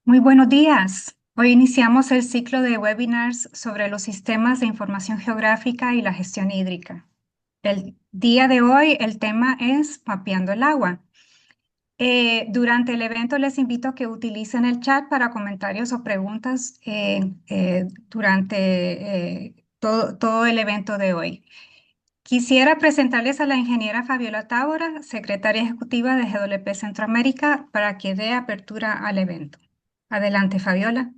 Muy buenos días. Hoy iniciamos el ciclo de webinars sobre los sistemas de información geográfica y la gestión hídrica. El día de hoy el tema es mapeando el agua. Durante el evento les invito a que utilicen el chat para comentarios o preguntas durante todo el evento de hoy. Quisiera presentarles a la ingeniera Fabiola Tábora, secretaria ejecutiva de GWP Centroamérica, para que dé apertura al evento. Adelante, Fabiola.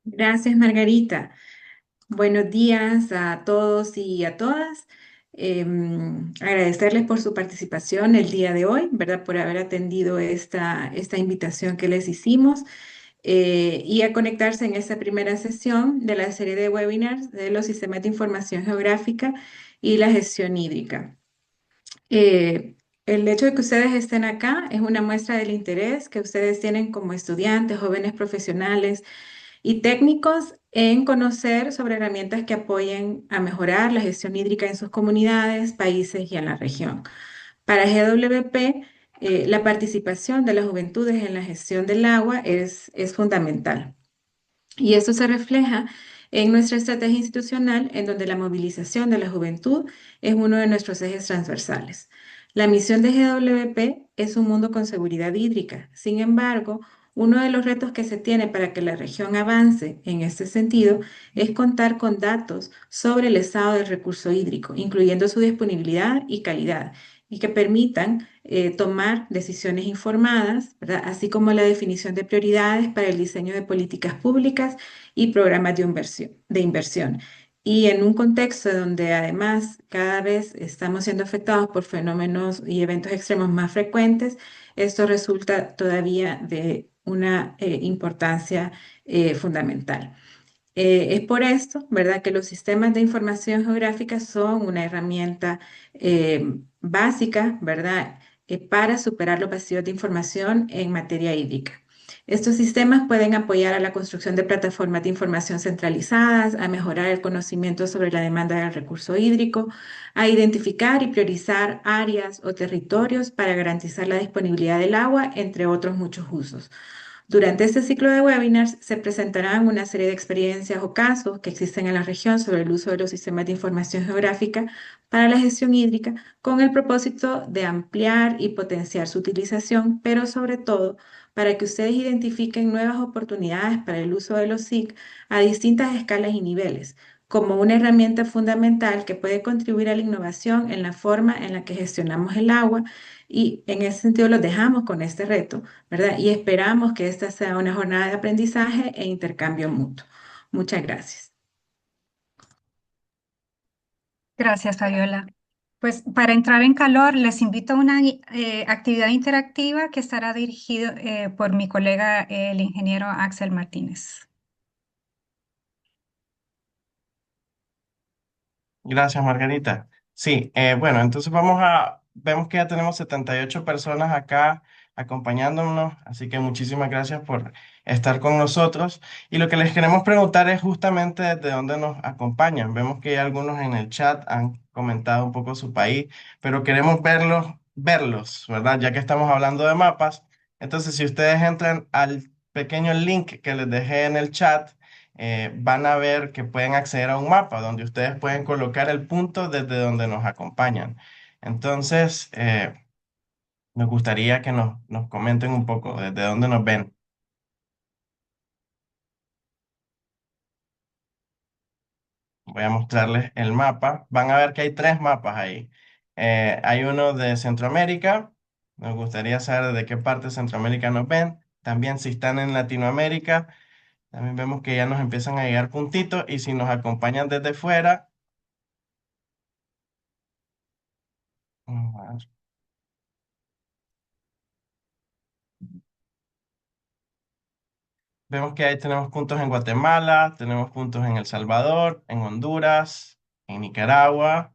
Gracias, Margarita. Buenos días a todos y a todas. Agradecerles por su participación el día de hoy, ¿verdad? Por haber atendido esta invitación que les hicimos y a conectarse en esta primera sesión de la serie de webinars de los sistemas de información geográfica y la gestión hídrica. Eh, el hecho de que ustedes estén acá es una muestra del interés que ustedes tienen como estudiantes, jóvenes profesionales y técnicos en conocer sobre herramientas que apoyen a mejorar la gestión hídrica en sus comunidades, países y en la región. Para GWP, la participación de las juventudes en la gestión del agua es fundamental. Y esto se refleja en nuestra estrategia institucional, en donde la movilización de la juventud es uno de nuestros ejes transversales. La misión de GWP es un mundo con seguridad hídrica. Sin embargo, uno de los retos que se tiene para que la región avance en este sentido es contar con datos sobre el estado del recurso hídrico, incluyendo su disponibilidad y calidad, y que permitan tomar decisiones informadas, ¿verdad? Así como la definición de prioridades para el diseño de políticas públicas y programas de inversión. Y en un contexto donde además cada vez estamos siendo afectados por fenómenos y eventos extremos más frecuentes, esto resulta todavía de una importancia fundamental. Es por esto, ¿verdad?, que los sistemas de información geográfica son una herramienta básica, ¿verdad?, para superar los vacíos de información en materia hídrica. Estos sistemas pueden apoyar a la construcción de plataformas de información centralizadas, a mejorar el conocimiento sobre la demanda del recurso hídrico, a identificar y priorizar áreas o territorios para garantizar la disponibilidad del agua, entre otros muchos usos. Durante este ciclo de webinars se presentarán una serie de experiencias o casos que existen en la región sobre el uso de los sistemas de información geográfica para la gestión hídrica con el propósito de ampliar y potenciar su utilización, pero sobre todo para que ustedes identifiquen nuevas oportunidades para el uso de los SIC a distintas escalas y niveles, como una herramienta fundamental que puede contribuir a la innovación en la forma en la que gestionamos el agua, y en ese sentido los dejamos con este reto, ¿verdad? Y esperamos que esta sea una jornada de aprendizaje e intercambio mutuo. Muchas gracias. Gracias, Fabiola. Pues para entrar en calor, les invito a una actividad interactiva que estará dirigido por mi colega, el ingeniero Axel Martínez. Gracias, Margarita. Sí, bueno, entonces vemos que ya tenemos 78 personas acá acompañándonos, así que muchísimas gracias por estar con nosotros. Y lo que les queremos preguntar es justamente desde dónde nos acompañan. Vemos que algunos en el chat han comentado un poco su país, pero queremos verlos, ¿verdad? Ya que estamos hablando de mapas. Entonces, si ustedes entran al pequeño link que les dejé en el chat, van a ver que pueden acceder a un mapa donde ustedes pueden colocar el punto desde donde nos acompañan. Entonces, nos gustaría que nos comenten un poco desde dónde nos ven. Voy a mostrarles el mapa. Van a ver que hay tres mapas ahí. Hay uno de Centroamérica. Nos gustaría saber de qué parte de Centroamérica nos ven. También si están en Latinoamérica, también vemos que ya nos empiezan a llegar puntitos. Y si nos acompañan desde fuera, vamos a ver. Vemos que ahí tenemos puntos en Guatemala, tenemos puntos en El Salvador, en Honduras, en Nicaragua,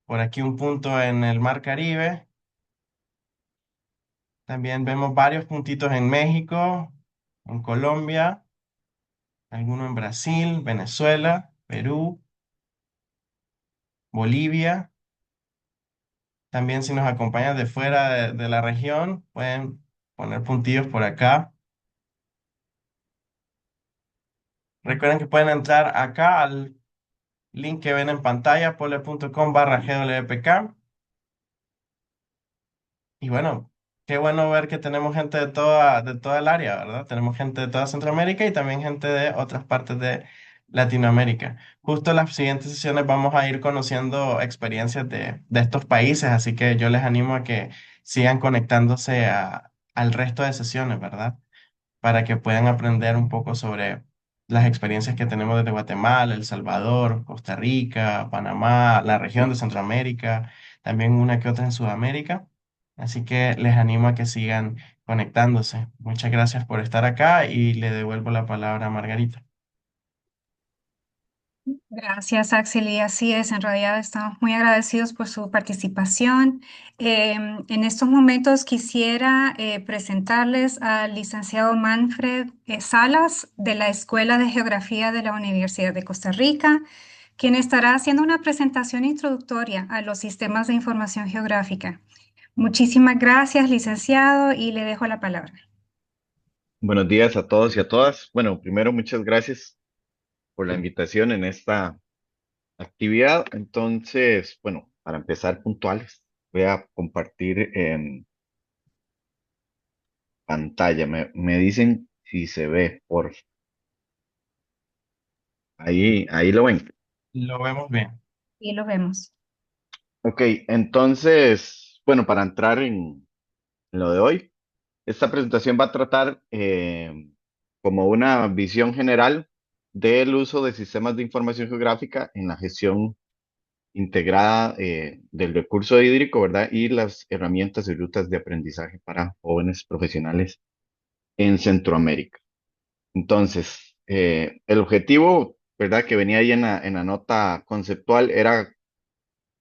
por aquí un punto en el Mar Caribe. También vemos varios puntitos en México, en Colombia, alguno en Brasil, Venezuela, Perú, Bolivia. También si nos acompañan de fuera de la región, pueden poner puntillos por acá. Recuerden que pueden entrar acá al link que ven en pantalla, pole.com/gwpk. Y bueno, qué bueno ver que tenemos gente de toda el área, ¿verdad? Tenemos gente de toda Centroamérica y también gente de otras partes de Latinoamérica. Justo en las siguientes sesiones vamos a ir conociendo experiencias de estos países, así que yo les animo a que sigan conectándose al resto de sesiones, ¿verdad? Para que puedan aprender un poco sobre las experiencias que tenemos desde Guatemala, El Salvador, Costa Rica, Panamá, la región de Centroamérica, también una que otra en Sudamérica. Así que les animo a que sigan conectándose. Muchas gracias por estar acá y le devuelvo la palabra a Margarita. Gracias, Axel. Y así es, en realidad estamos muy agradecidos por su participación. En estos momentos quisiera presentarles al licenciado Manfred Salas de la Escuela de Geografía de la Universidad de Costa Rica, quien estará haciendo una presentación introductoria a los sistemas de información geográfica. Muchísimas gracias, licenciado, y le dejo la palabra. Buenos días a todos y a todas. Bueno, primero, muchas gracias por la invitación en esta actividad. Entonces, bueno, para empezar puntuales, voy a compartir en pantalla. Me dicen si se ve, por ahí lo ven. Lo vemos bien. Y lo vemos. Ok, entonces, bueno, para entrar en lo de hoy, esta presentación va a tratar como una visión general del uso de sistemas de información geográfica en la gestión integrada del recurso hídrico, ¿verdad? Y las herramientas y rutas de aprendizaje para jóvenes profesionales en Centroamérica. Entonces, el objetivo, ¿verdad? Que venía ahí en la nota conceptual era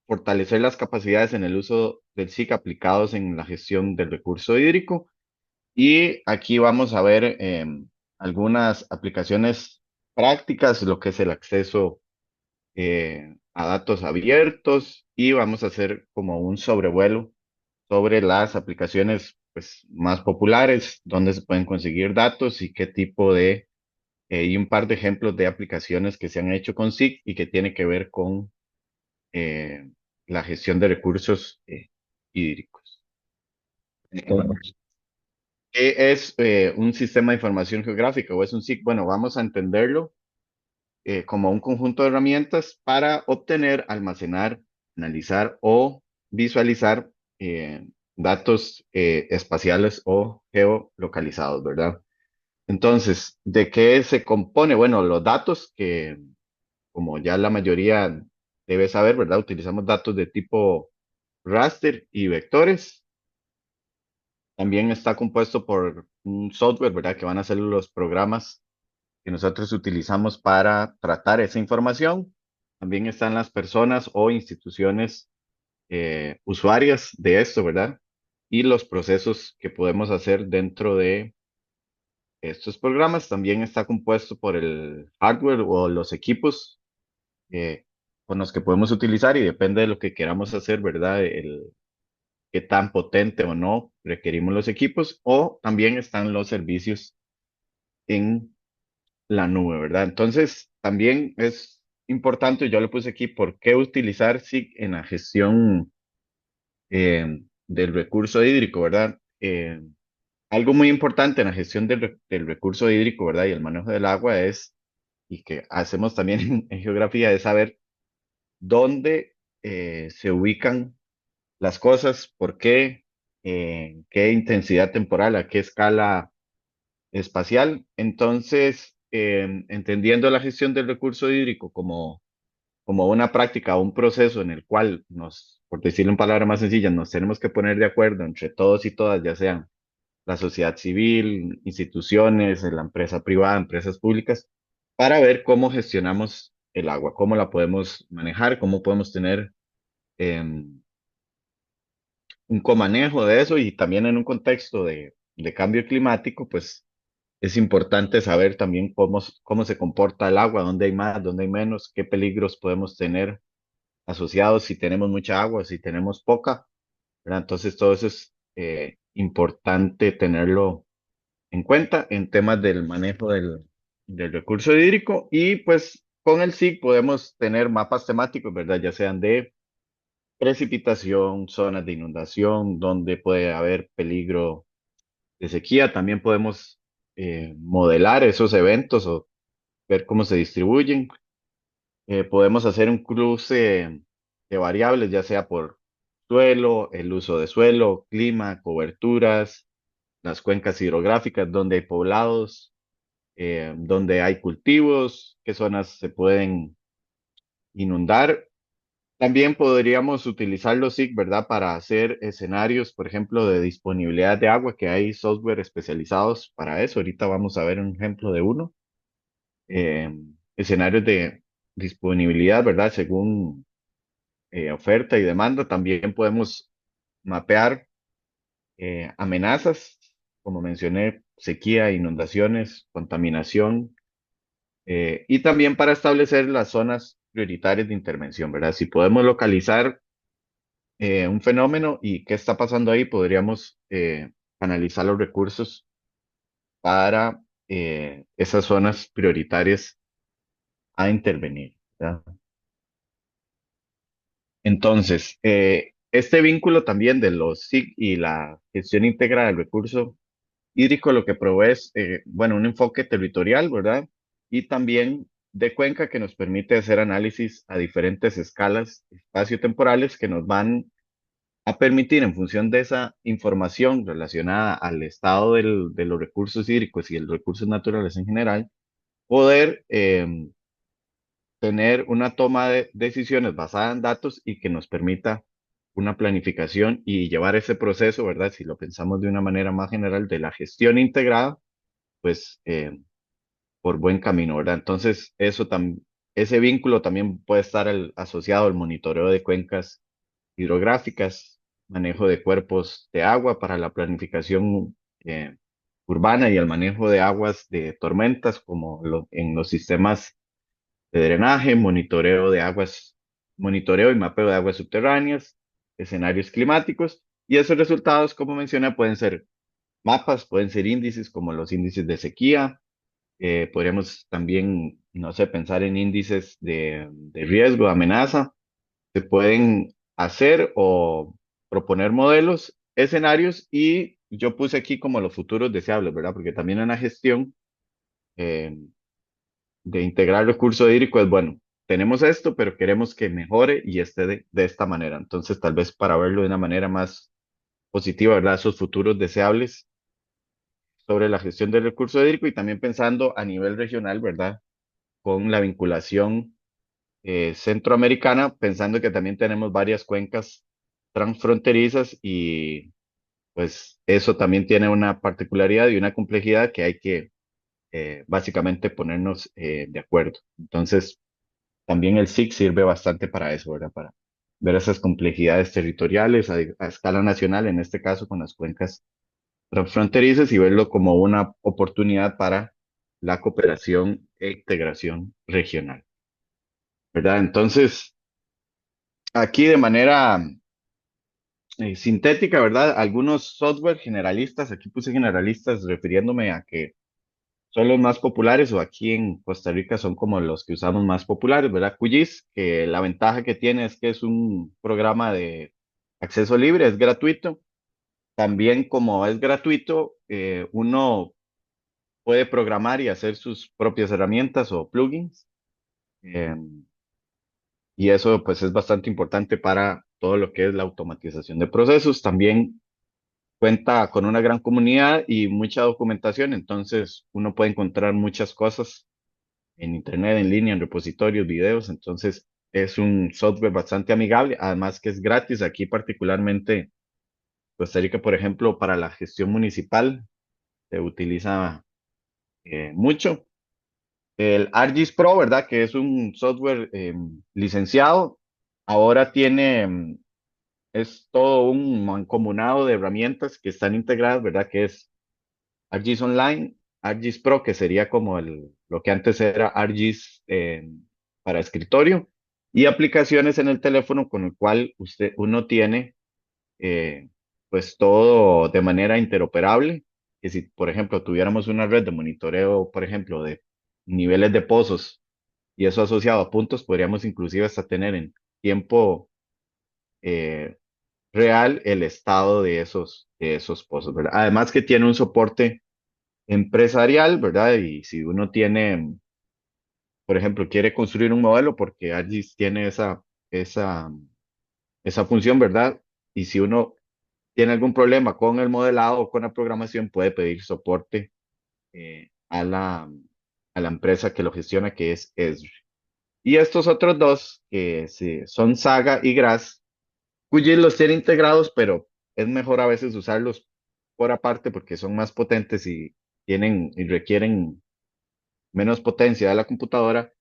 fortalecer las capacidades en el uso del SIC aplicados en la gestión del recurso hídrico. Y aquí vamos a ver algunas aplicaciones prácticas, lo que es el acceso a datos abiertos, y vamos a hacer como un sobrevuelo sobre las aplicaciones pues, más populares, dónde se pueden conseguir datos y qué tipo y un par de ejemplos de aplicaciones que se han hecho con SIG y que tiene que ver con eh, la gestión de recursos hídricos. Entonces, ¿qué es un sistema de información geográfica o es un SIG? Bueno, vamos a entenderlo como un conjunto de herramientas para obtener, almacenar, analizar o visualizar datos espaciales o geolocalizados, ¿verdad? Entonces, ¿de qué se compone? Bueno, los datos que, como ya la mayoría debe saber, ¿verdad? Utilizamos datos de tipo raster y vectores. También está compuesto por un software, ¿verdad? Que van a ser los programas que nosotros utilizamos para tratar esa información. También están las personas o instituciones usuarias de esto, ¿verdad? Y los procesos que podemos hacer dentro de estos programas. También está compuesto por el hardware o los equipos con los que podemos utilizar y depende de lo que queramos hacer, ¿verdad? Qué tan potente o no requerimos los equipos, o también están los servicios en la nube, ¿verdad? Entonces, también es importante, yo le puse aquí, ¿por qué utilizar SIG en la gestión del recurso hídrico, ¿verdad? Algo muy importante en la gestión del recurso hídrico, ¿verdad? Y el manejo del agua es, y que hacemos también en geografía, es saber dónde se ubican las cosas, por qué, qué intensidad temporal, a qué escala espacial. Entonces, entendiendo la gestión del recurso hídrico como una práctica o un proceso en el cual por decirlo en palabras más sencillas, nos tenemos que poner de acuerdo entre todos y todas, ya sean la sociedad civil, instituciones, la empresa privada, empresas públicas, para ver cómo gestionamos el agua, cómo la podemos manejar, cómo podemos tener un comanejo de eso, y también en un contexto de cambio climático, pues es importante saber también cómo se comporta el agua, dónde hay más, dónde hay menos, qué peligros podemos tener asociados si tenemos mucha agua, si tenemos poca, ¿verdad? Entonces todo eso es importante tenerlo en cuenta en temas del manejo del recurso hídrico. Y pues con el SIG podemos tener mapas temáticos, ¿verdad? Ya sean de precipitación, zonas de inundación, donde puede haber peligro de sequía. También podemos modelar esos eventos o ver cómo se distribuyen. Podemos hacer un cruce de variables, ya sea por suelo, el uso de suelo, clima, coberturas, las cuencas hidrográficas, donde hay poblados, donde hay cultivos, qué zonas se pueden inundar. También podríamos utilizar los SIG, ¿verdad? Para hacer escenarios, por ejemplo, de disponibilidad de agua, que hay software especializados para eso. Ahorita vamos a ver un ejemplo de uno. Eh, Escenarios de disponibilidad, ¿verdad? Según oferta y demanda. También podemos mapear amenazas, como mencioné, sequía, inundaciones, contaminación, y también para establecer las zonas prioritarias de intervención, ¿verdad? Si podemos localizar un fenómeno y qué está pasando ahí, podríamos analizar los recursos para esas zonas prioritarias a intervenir, ¿verdad? Entonces, este vínculo también de los SIG y la gestión íntegra del recurso hídrico lo que provee es, bueno, un enfoque territorial, ¿verdad? Y también de cuenca que nos permite hacer análisis a diferentes escalas espaciotemporales que nos van a permitir, en función de esa información relacionada al estado de los recursos hídricos y los recursos naturales en general, poder tener una toma de decisiones basada en datos y que nos permita una planificación y llevar ese proceso, ¿verdad? Si lo pensamos de una manera más general, de la gestión integrada, pues por buen camino, ¿verdad? Entonces, ese vínculo también puede estar asociado al monitoreo de cuencas hidrográficas, manejo de cuerpos de agua para la planificación urbana y el manejo de aguas de tormentas, como en los sistemas de drenaje, monitoreo y mapeo de aguas subterráneas, escenarios climáticos, y esos resultados, como mencioné, pueden ser mapas, pueden ser índices como los índices de sequía. Podríamos también, no sé, pensar en índices de riesgo, de amenaza. Se pueden hacer o proponer modelos, escenarios, y yo puse aquí como los futuros deseables, ¿verdad? Porque también en la gestión eh, de integrar recurso hídrico es bueno. Tenemos esto, pero queremos que mejore y esté de esta manera. Entonces, tal vez para verlo de una manera más positiva, ¿verdad? Esos futuros deseables sobre la gestión del recurso hídrico, y también pensando a nivel regional, ¿verdad? Con la vinculación centroamericana, pensando que también tenemos varias cuencas transfronterizas, y pues eso también tiene una particularidad y una complejidad que hay que básicamente ponernos de acuerdo. Entonces, también el SIC sirve bastante para eso, ¿verdad? Para ver esas complejidades territoriales a escala nacional, en este caso con las cuencas transfronterizas, y verlo como una oportunidad para la cooperación e integración regional, ¿verdad? Entonces, aquí de manera sintética, ¿verdad? Algunos software generalistas, aquí puse generalistas refiriéndome a que son los más populares, o aquí en Costa Rica son como los que usamos más populares, ¿verdad? QGIS, que la ventaja que tiene es que es un programa de acceso libre, es gratuito. También, como es gratuito, uno puede programar y hacer sus propias herramientas o plugins. eh, y eso pues es bastante importante para todo lo que es la automatización de procesos. También cuenta con una gran comunidad y mucha documentación, entonces uno puede encontrar muchas cosas en internet, en línea, en repositorios, videos. Entonces es un software bastante amigable, además que es gratis. Aquí particularmente Costa Rica, por ejemplo, para la gestión municipal se utiliza mucho. El ArcGIS Pro, ¿verdad? Que es un software licenciado, ahora tiene, es todo un mancomunado de herramientas que están integradas, ¿verdad? Que es ArcGIS Online, ArcGIS Pro, que sería como lo que antes era ArcGIS para escritorio, y aplicaciones en el teléfono con el cual uno tiene pues todo de manera interoperable, que si, por ejemplo, tuviéramos una red de monitoreo, por ejemplo, de niveles de pozos y eso asociado a puntos, podríamos inclusive hasta tener en tiempo eh, real el estado de esos pozos, ¿verdad? Además que tiene un soporte empresarial, ¿verdad? Y si uno tiene, por ejemplo, quiere construir un modelo porque ArcGIS tiene esa, esa función, ¿verdad? Y si uno tiene algún problema con el modelado o con la programación, puede pedir soporte a la empresa que lo gestiona, que es Esri. Y estos otros dos, que son Saga y Gras, QGIS los tiene integrados, pero es mejor a veces usarlos por aparte porque son más potentes y tienen y requieren menos potencia de la computadora,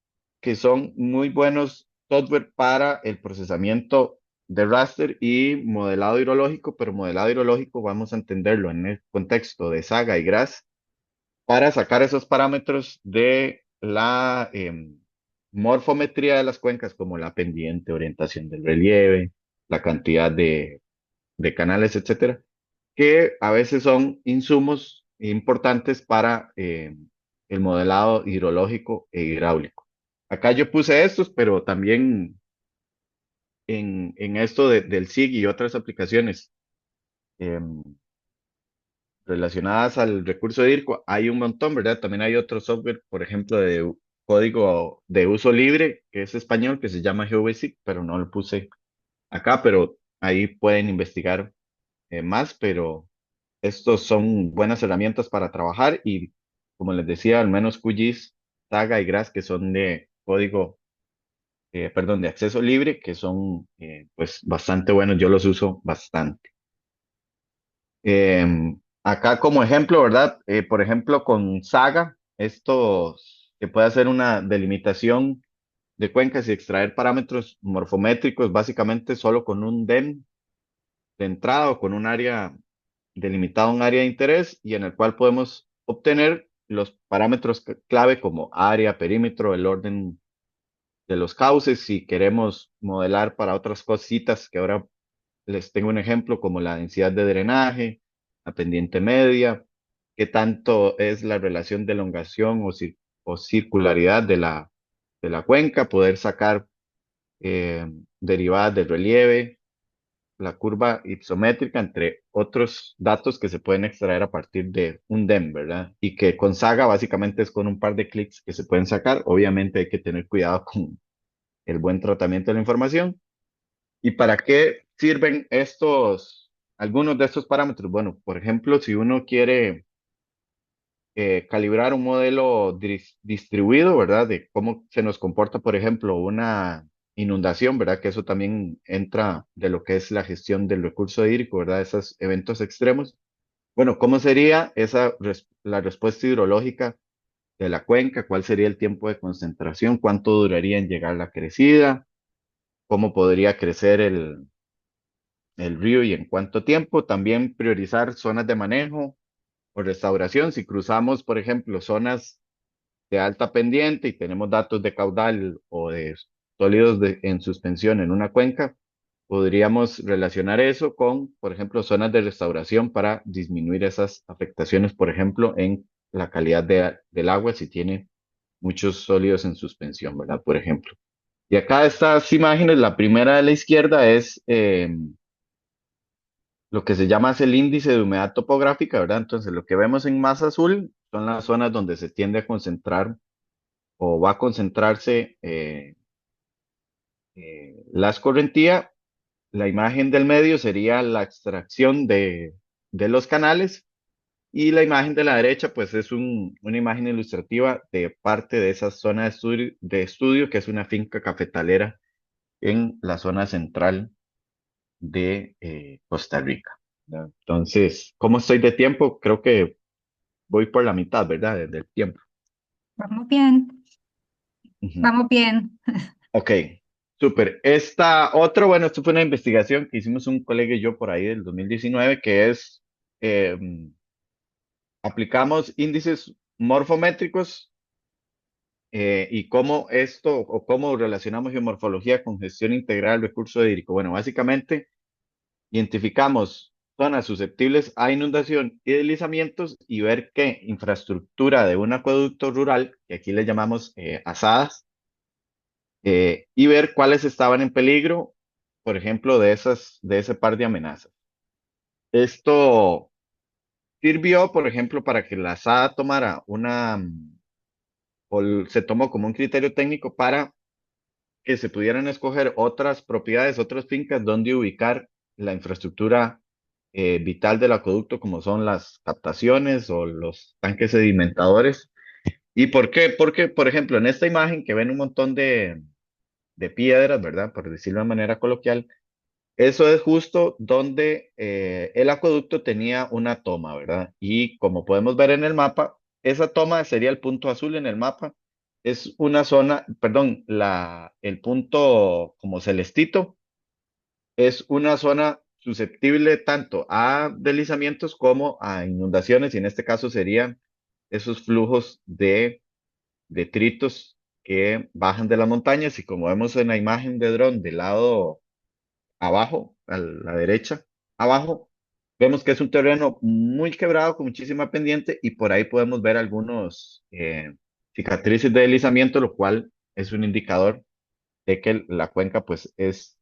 que son muy buenos software para el procesamiento de raster y modelado hidrológico, pero modelado hidrológico vamos a entenderlo en el contexto de Saga y GRASS para sacar esos parámetros de la morfometría de las cuencas, como la pendiente, orientación del relieve, la cantidad de canales, etcétera, que a veces son insumos importantes para el modelado hidrológico e hidráulico. Acá yo puse estos, pero también en esto del SIG y otras aplicaciones em, relacionadas al recurso hídrico, hay un montón, ¿verdad? También hay otro software, por ejemplo, de código de uso libre, que es español, que se llama GeoBasic, pero no lo puse acá, pero ahí pueden investigar más, pero estos son buenas herramientas para trabajar y, como les decía, al menos QGIS, Saga y GRASS, que son de código, perdón, de acceso libre, que son pues bastante buenos, yo los uso bastante. Acá como ejemplo, ¿verdad? Por ejemplo, con Saga, esto se puede hacer una delimitación de cuencas y extraer parámetros morfométricos básicamente solo con un DEM de entrada o con un área delimitado, un área de interés y en el cual podemos obtener los parámetros clave como área, perímetro, el orden de los cauces. Si queremos modelar para otras cositas que ahora les tengo un ejemplo como la densidad de drenaje, la pendiente media, qué tanto es la relación de elongación o circularidad de la cuenca, poder sacar derivadas del relieve, la curva ipsométrica, entre otros datos que se pueden extraer a partir de un DEM, ¿verdad? Y que con Saga básicamente es con un par de clics que se pueden sacar. Obviamente hay que tener cuidado con el buen tratamiento de la información. ¿Y para qué sirven algunos de estos parámetros? Bueno, por ejemplo, si uno quiere calibrar un modelo distribuido, ¿verdad? De cómo se nos comporta, por ejemplo, una inundación, ¿verdad? Que eso también entra de lo que es la gestión del recurso hídrico, ¿verdad? Esos eventos extremos. Bueno, ¿cómo sería la respuesta hidrológica de la cuenca? ¿Cuál sería el tiempo de concentración? ¿Cuánto duraría en llegar la crecida? ¿Cómo podría crecer el río y en cuánto tiempo? También priorizar zonas de manejo o restauración. Si cruzamos, por ejemplo, zonas de alta pendiente y tenemos datos de caudal o de sólidos en suspensión en una cuenca, podríamos relacionar eso con, por ejemplo, zonas de restauración para disminuir esas afectaciones, por ejemplo, en la calidad del agua si tiene muchos sólidos en suspensión, ¿verdad? Por ejemplo. Y acá estas imágenes, la primera de la izquierda es lo que se llama es el índice de humedad topográfica, ¿verdad? Entonces, lo que vemos en más azul son las zonas donde se tiende a concentrar o va a concentrarse la escorrentía. La imagen del medio sería la extracción de los canales y la imagen de la derecha pues es una imagen ilustrativa de parte de esa zona de estudio que es una finca cafetalera en la zona central de Costa Rica, ¿verdad? Entonces, ¿cómo estoy de tiempo? Creo que voy por la mitad, ¿verdad? Del tiempo. Vamos bien, Ujú. vamos bien. Ok, súper. Bueno, esto fue una investigación que hicimos un colega y yo por ahí del 2019, que es, eh, aplicamos índices morfométricos y cómo esto o cómo relacionamos geomorfología con gestión integral del recurso hídrico. Bueno, básicamente identificamos zonas susceptibles a inundación y deslizamientos y ver qué infraestructura de un acueducto rural, que aquí le llamamos asadas, y ver cuáles estaban en peligro, por ejemplo, de ese par de amenazas. Esto sirvió, por ejemplo, para que la asada tomara se tomó como un criterio técnico para que se pudieran escoger otras propiedades, otras fincas donde ubicar la infraestructura vital del acueducto, como son las captaciones o los tanques sedimentadores. ¿Y por qué? Porque, por ejemplo, en esta imagen que ven un montón de piedras, ¿verdad? Por decirlo de manera coloquial, eso es justo donde el acueducto tenía una toma, ¿verdad? Y como podemos ver en el mapa, esa toma sería el punto azul en el mapa. Es una zona, perdón, el punto como celestito es una zona susceptible tanto a deslizamientos como a inundaciones, y en este caso serían esos flujos de detritos que bajan de las montañas, y como vemos en la imagen de dron del lado abajo, a la derecha, abajo, vemos que es un terreno muy quebrado con muchísima pendiente y por ahí podemos ver algunos cicatrices de deslizamiento, lo cual es un indicador de que la cuenca pues es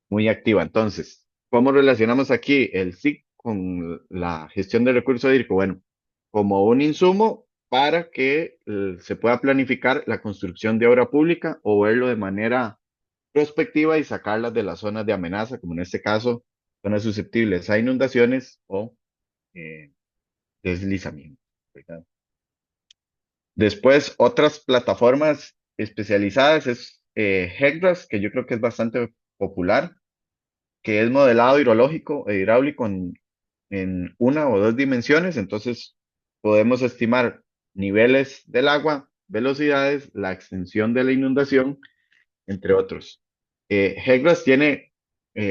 muy activa. Entonces, ¿cómo relacionamos aquí el SIC con la gestión del recurso hídrico? Bueno, como un insumo para que se pueda planificar la construcción de obra pública o verlo de manera prospectiva y sacarlas de las zonas de amenaza, como en este caso, zonas susceptibles a inundaciones o eh, deslizamientos, ¿verdad? Después, otras plataformas especializadas es HECRAS, que yo creo que es bastante popular, que es modelado hidrológico e hidráulico en una o dos dimensiones. Entonces, podemos estimar niveles del agua, velocidades, la extensión de la inundación, entre otros. HECRAS tiene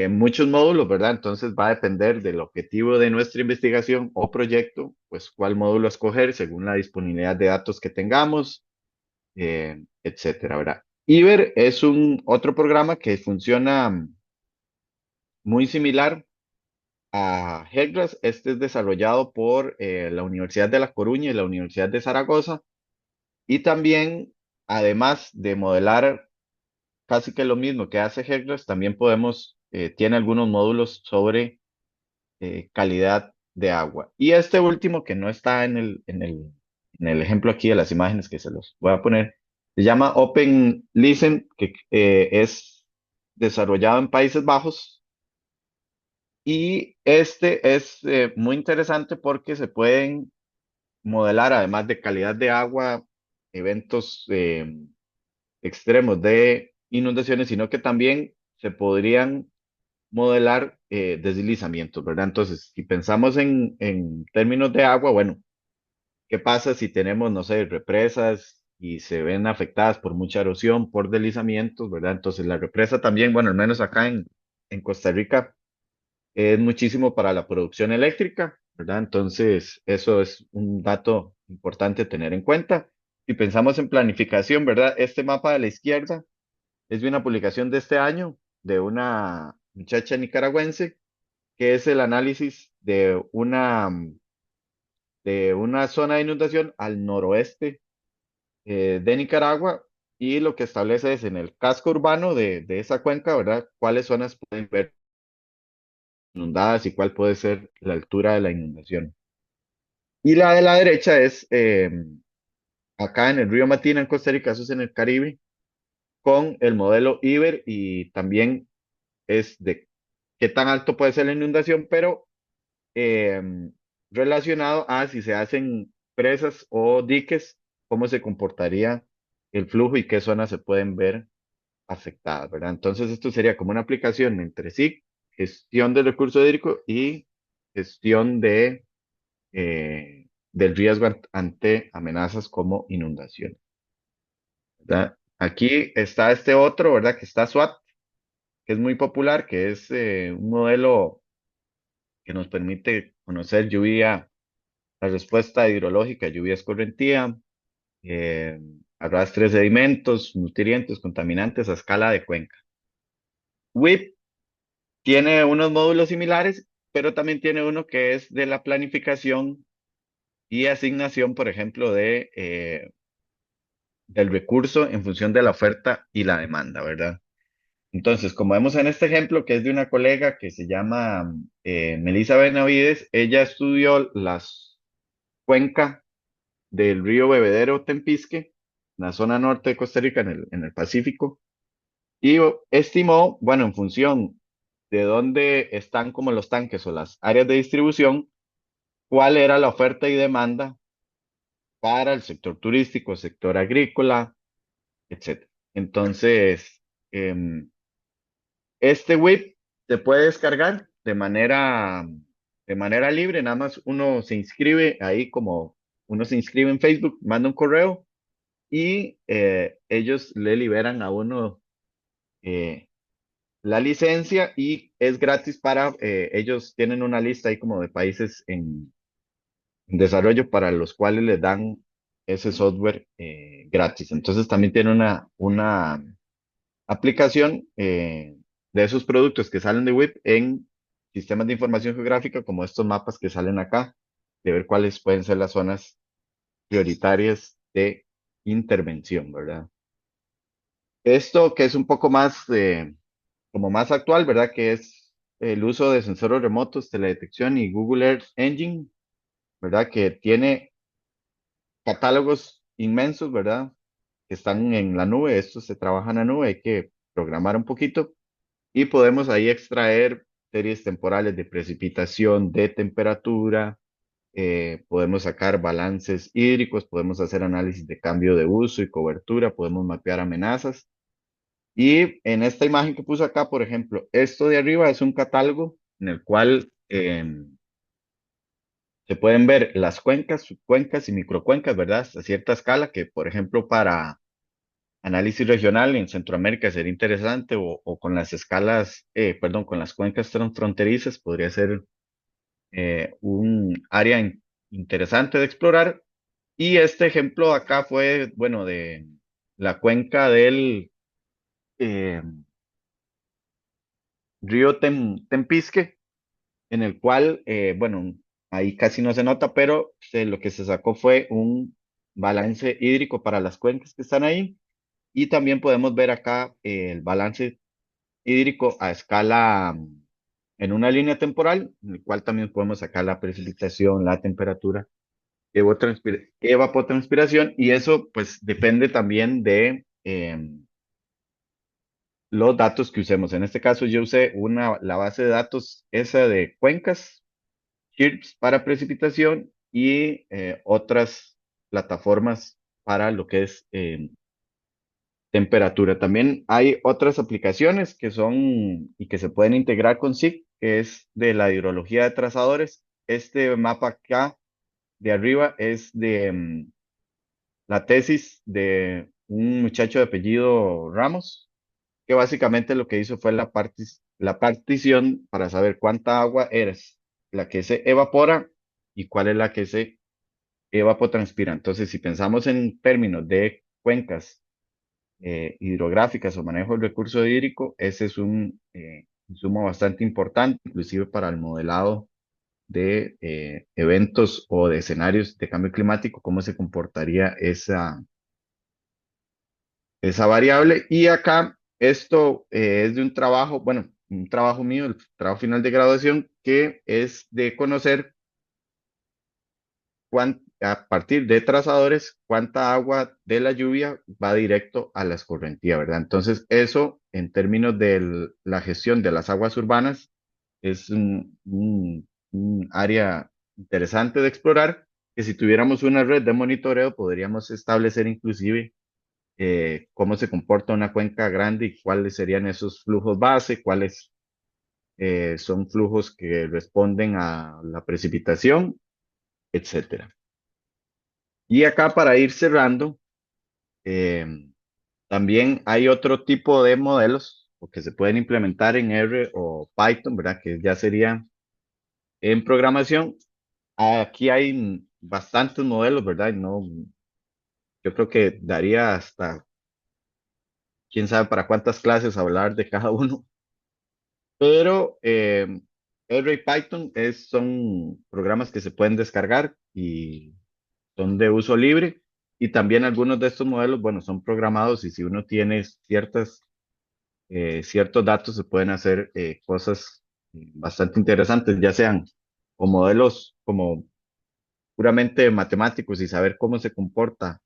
muchos módulos, ¿verdad? Entonces va a depender del objetivo de nuestra investigación o proyecto, pues cuál módulo escoger según la disponibilidad de datos que tengamos, etcétera, ¿verdad? IBER es un otro programa que funciona muy similar a HECRAS. Este es desarrollado por la Universidad de La Coruña y la Universidad de Zaragoza, y también, además de modelar casi que lo mismo que hace HECRAS, también tiene algunos módulos sobre calidad de agua. Y este último, que no está en el ejemplo aquí de las imágenes que se los voy a poner, se llama Open Listen, que es desarrollado en Países Bajos. Y este es muy interesante porque se pueden modelar, además de calidad de agua, eventos extremos de inundaciones, sino que también se podrían modelar deslizamientos, ¿verdad? Entonces, si pensamos en términos de agua, bueno, ¿qué pasa si tenemos, no sé, represas y se ven afectadas por mucha erosión, por deslizamientos, ¿verdad? Entonces, la represa también, bueno, al menos acá en Costa Rica, es muchísimo para la producción eléctrica, ¿verdad? Entonces, eso es un dato importante tener en cuenta. Si pensamos en planificación, ¿verdad? Este mapa de la izquierda es de una publicación de este año de una muchacha nicaragüense, que es el análisis de una zona de inundación al noroeste de Nicaragua, y lo que establece es en el casco urbano de esa cuenca, ¿verdad? Cuáles zonas pueden ver inundadas y cuál puede ser la altura de la inundación. Y la de la derecha es acá en el río Matina, en Costa Rica, eso es en el Caribe, con el modelo IBER, y también es de qué tan alto puede ser la inundación, pero eh, relacionado a si se hacen presas o diques, cómo se comportaría el flujo y qué zonas se pueden ver afectadas, ¿verdad? Entonces, esto sería como una aplicación entre sí, gestión del recurso hídrico y gestión del riesgo ante amenazas como inundación, ¿verdad? Aquí está este otro, ¿verdad? Que está SWAT, que es muy popular, que es un modelo que nos permite conocer lluvia, la respuesta hidrológica, lluvia escorrentía, eh, arrastre de sedimentos, nutrientes, contaminantes a escala de cuenca. WIP tiene unos módulos similares, pero también tiene uno que es de la planificación y asignación, por ejemplo, del recurso en función de la oferta y la demanda, ¿verdad? Entonces, como vemos en este ejemplo, que es de una colega que se llama Melissa Benavides, ella estudió las cuenca del río Bebedero Tempisque, en la zona norte de Costa Rica, en el Pacífico, y estimó, bueno, en función de dónde están como los tanques o las áreas de distribución, cuál era la oferta y demanda para el sector turístico, sector agrícola, etcétera. Entonces, este WIP se puede descargar de manera libre, nada más uno se inscribe ahí como uno se inscribe en Facebook, manda un correo y ellos le liberan a uno eh, la licencia y es gratis para, ellos tienen una lista ahí como de países en desarrollo para los cuales les dan ese software gratis. Entonces también tiene una aplicación de esos productos que salen de WIP en sistemas de información geográfica, como estos mapas que salen acá, de ver cuáles pueden ser las zonas prioritarias de intervención, ¿verdad? Esto que es un poco más, como más actual, ¿verdad? Que es el uso de sensores remotos, teledetección y Google Earth Engine, ¿verdad? Que tiene catálogos inmensos, ¿verdad? Que están en la nube. Esto se trabaja en la nube, hay que programar un poquito y podemos ahí extraer series temporales de precipitación, de temperatura, podemos sacar balances hídricos, podemos hacer análisis de cambio de uso y cobertura, podemos mapear amenazas. Y en esta imagen que puse acá, por ejemplo, esto de arriba es un catálogo en el cual se pueden ver las cuencas, subcuencas y microcuencas, ¿verdad? A cierta escala, que por ejemplo para análisis regional en Centroamérica sería interesante, o con las escalas, perdón, con las cuencas transfronterizas podría ser un área interesante de explorar. Y este ejemplo acá fue, bueno, de la cuenca del eh, río Tempisque, en el cual, bueno, ahí casi no se nota, pero lo que se sacó fue un balance hídrico para las cuencas que están ahí. Y también podemos ver acá el balance hídrico a escala en una línea temporal, en el cual también podemos sacar la precipitación, la temperatura, evapotranspiración, y eso pues depende también de los datos que usemos. En este caso yo usé la base de datos esa de cuencas, HIRPS para precipitación y otras plataformas para lo que es temperatura. También hay otras aplicaciones que son y que se pueden integrar con SIG, que es de la hidrología de trazadores. Este mapa acá de arriba es de la tesis de un muchacho de apellido Ramos, que básicamente lo que hizo fue la partición para saber cuánta agua es la que se evapora y cuál es la que se evapotranspira. Entonces, si pensamos en términos de cuencas hidrográficas o manejo del recurso hídrico, ese es un insumo bastante importante, inclusive para el modelado de eventos o de escenarios de cambio climático, cómo se comportaría esa variable. Y acá esto es de un trabajo, bueno, un trabajo mío, el trabajo final de graduación, que es de conocer a partir de trazadores, cuánta agua de la lluvia va directo a la escorrentía, ¿verdad? Entonces, eso en términos de la gestión de las aguas urbanas es un área interesante de explorar, que si tuviéramos una red de monitoreo podríamos establecer inclusive cómo se comporta una cuenca grande y cuáles serían esos flujos base, cuáles son flujos que responden a la precipitación, etcétera. Y acá para ir cerrando, eh, también hay otro tipo de modelos o que se pueden implementar en R o Python, ¿verdad? Que ya sería en programación. Aquí hay bastantes modelos, ¿verdad? No, yo creo que daría hasta, quién sabe para cuántas clases hablar de cada uno. Pero R y Python son programas que se pueden descargar y son de uso libre. Y también algunos de estos modelos, bueno, son programados y si uno tiene ciertos datos se pueden hacer cosas bastante interesantes, ya sean o modelos como puramente matemáticos y saber cómo se comporta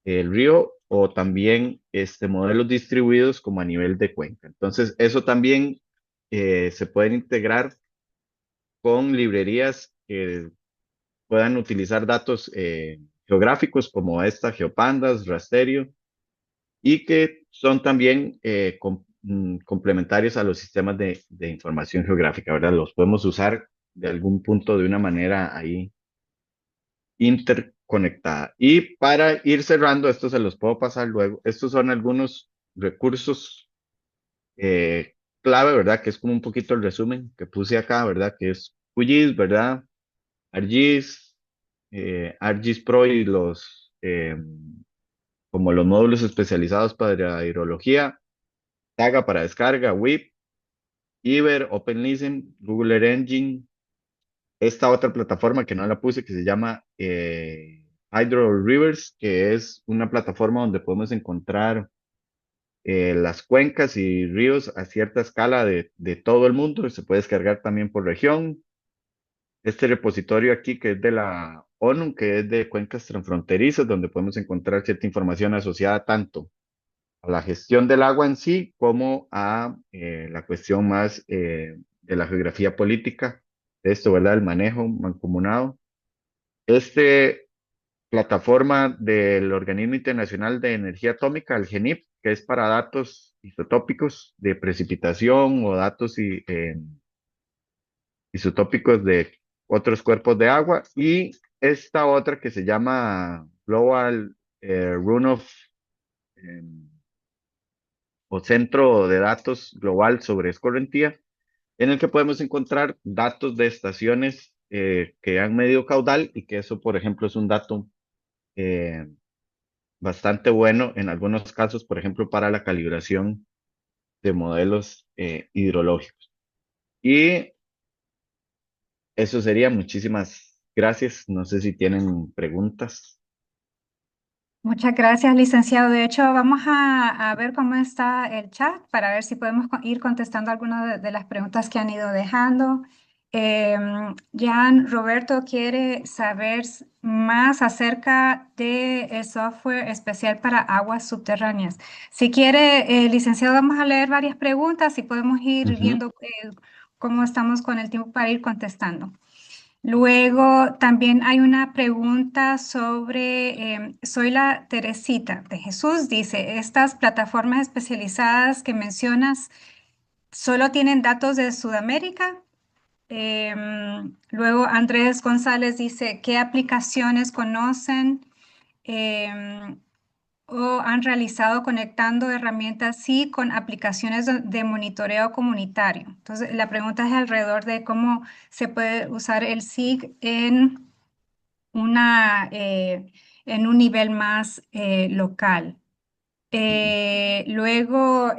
el río o también modelos distribuidos como a nivel de cuenca. Entonces, eso también se pueden integrar con librerías que puedan utilizar datos geográficos como esta, GeoPandas, Rasterio, y que son también complementarios a los sistemas de información geográfica, ¿verdad? Los podemos usar de algún punto de una manera ahí interconectada. Y para ir cerrando, esto se los puedo pasar luego. Estos son algunos recursos eh, clave, ¿verdad? Que es como un poquito el resumen que puse acá, ¿verdad? Que es QGIS, ¿verdad? ArcGIS, ArcGIS Pro y como los módulos especializados para hidrología, Saga para descarga, WIP, Iber, OpenListen, Google Earth Engine, esta otra plataforma que no la puse que se llama Hydro Rivers, que es una plataforma donde podemos encontrar las cuencas y ríos a cierta escala de todo el mundo. Se puede descargar también por región. Este repositorio aquí que es de la ONU, que es de cuencas transfronterizas, donde podemos encontrar cierta información asociada tanto a la gestión del agua en sí como a la cuestión más de la geografía política, de esto, ¿verdad? El manejo mancomunado. Este plataforma del Organismo Internacional de Energía Atómica, el GENIP, que es para datos isotópicos de precipitación o datos isotópicos de otros cuerpos de agua, y esta otra que se llama Global Runoff eh, o Centro de Datos Global sobre Escorrentía, en el que podemos encontrar datos de estaciones que han medido caudal y que eso, por ejemplo, es un dato eh, bastante bueno en algunos casos, por ejemplo, para la calibración de modelos hidrológicos. Y eso sería. Muchísimas gracias. No sé si tienen preguntas. Muchas gracias, licenciado. De hecho, vamos a ver cómo está el chat para ver si podemos ir contestando algunas de las preguntas que han ido dejando. Jan Roberto quiere saber más acerca del software especial para aguas subterráneas. Si quiere, licenciado, vamos a leer varias preguntas y podemos ir Ujú. viendo cómo estamos con el tiempo para ir contestando. Luego también hay una pregunta sobre, soy la Teresita de Jesús, dice, estas plataformas especializadas que mencionas solo tienen datos de Sudamérica. Luego Andrés González dice, ¿qué aplicaciones conocen em, o han realizado conectando herramientas sí con aplicaciones de monitoreo comunitario? Entonces, la pregunta es alrededor de cómo se puede usar el SIG una, eh, en un nivel más local. Luego,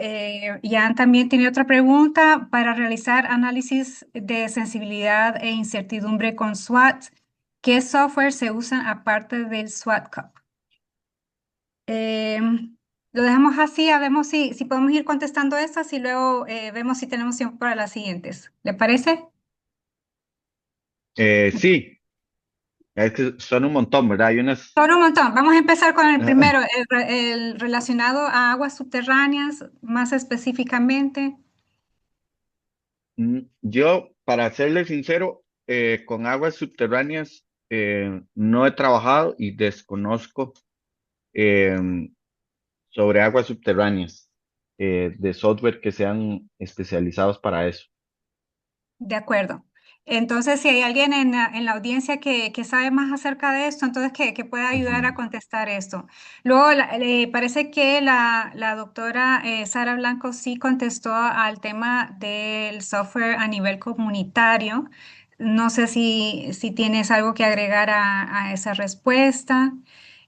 Jan también tiene otra pregunta para realizar análisis de sensibilidad e incertidumbre con SWOT. ¿Qué software se usan aparte del SWOT Cup? Eh, lo dejamos así, a vemos si podemos ir contestando estas y luego vemos si tenemos tiempo para las siguientes. ¿Le parece? Sí, es que son un montón, ¿verdad? Hay unas. Son un montón. Vamos a empezar con el primero, el relacionado a aguas subterráneas, más específicamente. Yo, para serle sincero, con aguas subterráneas no he trabajado y desconozco eh, sobre aguas subterráneas de software que sean especializados para eso. De acuerdo. Entonces, si hay alguien en la audiencia que sabe más acerca de esto, entonces que pueda ayudar a Ujú. contestar esto. Luego, parece que la doctora Sara Blanco sí contestó al tema del software a nivel comunitario. No sé si tienes algo que agregar a esa respuesta.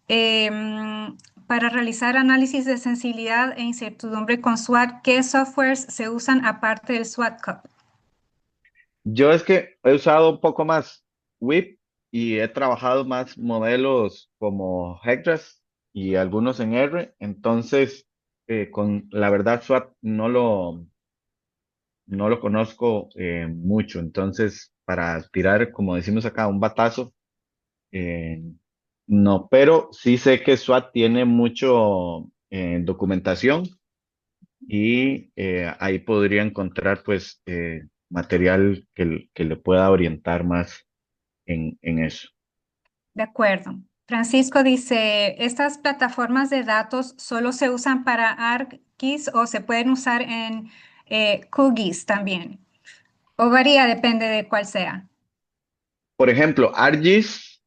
Para realizar análisis de sensibilidad e incertidumbre con SWOT, ¿qué softwares se usan aparte del SWOT Cup? Yo es que he usado un poco más WIP y he trabajado más modelos como Hectras y algunos en R. Entonces, con la verdad, SWAT no lo conozco mucho. Entonces, para tirar, como decimos acá, un batazo, eh, no, pero sí sé que SWAT tiene mucho documentación y ahí podría encontrar pues material que le pueda orientar más en eso. De acuerdo. Francisco dice, ¿estas plataformas de datos solo se usan para ArcGIS o se pueden usar en QGIS también? O varía, depende de cuál sea. Por ejemplo, ArcGIS,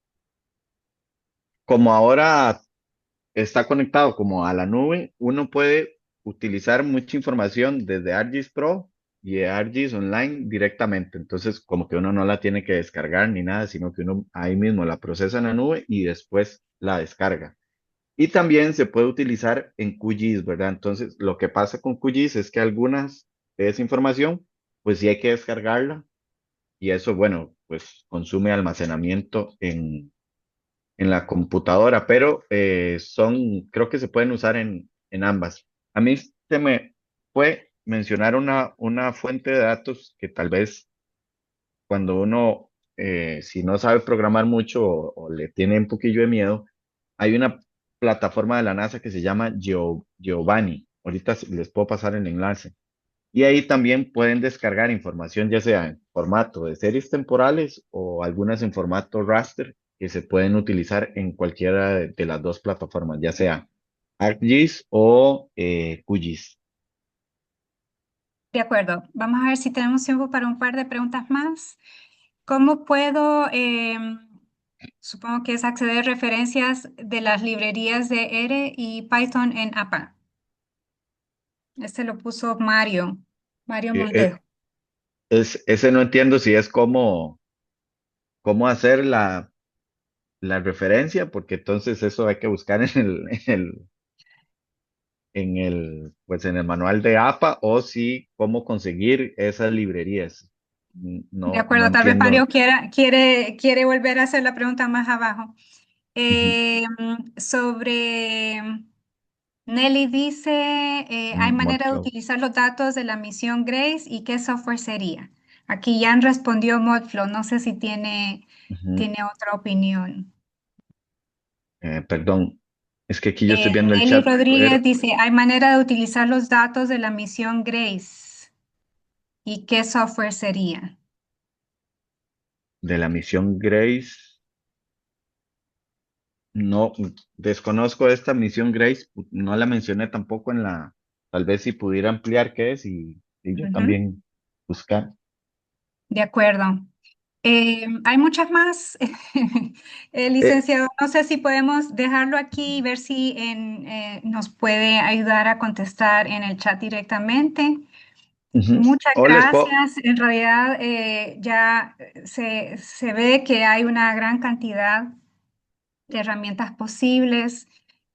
como ahora está conectado como a la nube, uno puede utilizar mucha información desde ArcGIS Pro y de ArcGIS Online directamente. Entonces, como que uno no la tiene que descargar ni nada, sino que uno ahí mismo la procesa en la nube y después la descarga. Y también se puede utilizar en QGIS, ¿verdad? Entonces, lo que pasa con QGIS es que algunas de esa información, pues sí hay que descargarla y eso, bueno, pues consume almacenamiento en la computadora, pero creo que se pueden usar en ambas. A mí se me fue mencionar una fuente de datos que tal vez cuando uno, si no sabe programar mucho o le tiene un poquillo de miedo, hay una plataforma de la NASA que se llama Giovanni. Ahorita les puedo pasar el enlace. Y ahí también pueden descargar información, ya sea en formato de series temporales o algunas en formato raster, que se pueden utilizar en cualquiera de las dos plataformas, ya sea ArcGIS o QGIS. De acuerdo. Vamos a ver si tenemos tiempo para un par de preguntas más. ¿Cómo puedo, supongo que es acceder a referencias de las librerías de R y Python en APA? Este lo puso Mario Eh, Montejo. ese no entiendo si es cómo hacer la referencia, porque entonces eso hay que buscar pues en el manual de APA o si cómo conseguir esas librerías. De No acuerdo, tal vez entiendo. Mario quiere volver a hacer la pregunta más abajo. Ujú. Sobre Nelly dice, ¿hay manera de Modflow. utilizar los datos de la misión Grace y qué software sería? Aquí Jan respondió Modflow, no sé si Ujú. tiene otra opinión. Perdón, es que aquí yo estoy viendo el Nelly chat, Rodríguez pero dice, ¿hay manera de utilizar los datos de la misión Grace y qué software sería? de la misión Grace, no, desconozco esta misión Grace, no la mencioné tampoco tal vez si pudiera ampliar qué es y yo Ujú. también buscar. De acuerdo. Hay muchas más, Eh, licenciado. No sé si podemos dejarlo aquí y ver si nos puede ayudar a contestar en el chat directamente. Ujú. Muchas O les puedo, gracias. En realidad ya se ve que hay una gran cantidad de herramientas posibles,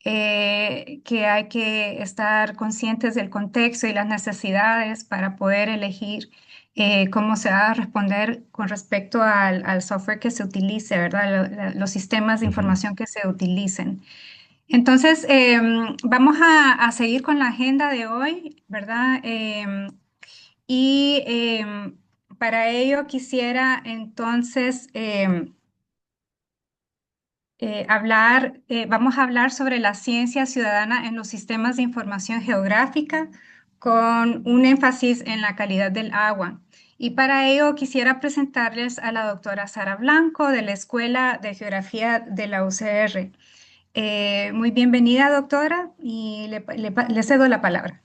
que hay que estar conscientes del contexto y las necesidades para poder elegir cómo se va a responder con respecto al software que se utilice, ¿verdad? Los sistemas de Ujú. información que se utilicen. Entonces, vamos a seguir con la agenda de hoy, ¿verdad? Y para ello quisiera entonces vamos a hablar sobre la ciencia ciudadana en los sistemas de información geográfica con un énfasis en la calidad del agua. Y para ello quisiera presentarles a la doctora Sara Blanco de la Escuela de Geografía de la UCR. Muy bienvenida, doctora, y le cedo la palabra.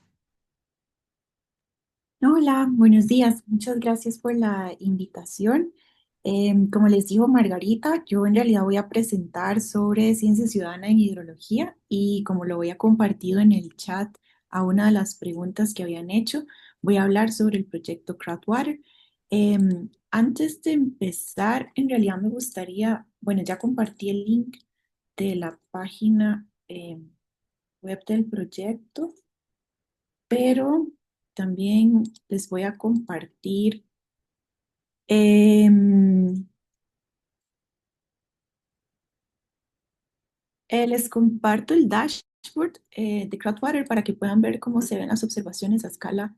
Hola, buenos días. Muchas gracias por la invitación. Como les dijo Margarita, yo en realidad voy a presentar sobre ciencia ciudadana en hidrología y como lo había compartido en el chat a una de las preguntas que habían hecho, voy a hablar sobre el proyecto Crowdwater. Antes de empezar, en realidad me gustaría, bueno, ya compartí el link de la página web del proyecto, pero también les voy a compartir Em, Les comparto el dashboard de Crowdwater para que puedan ver cómo se ven las observaciones a escala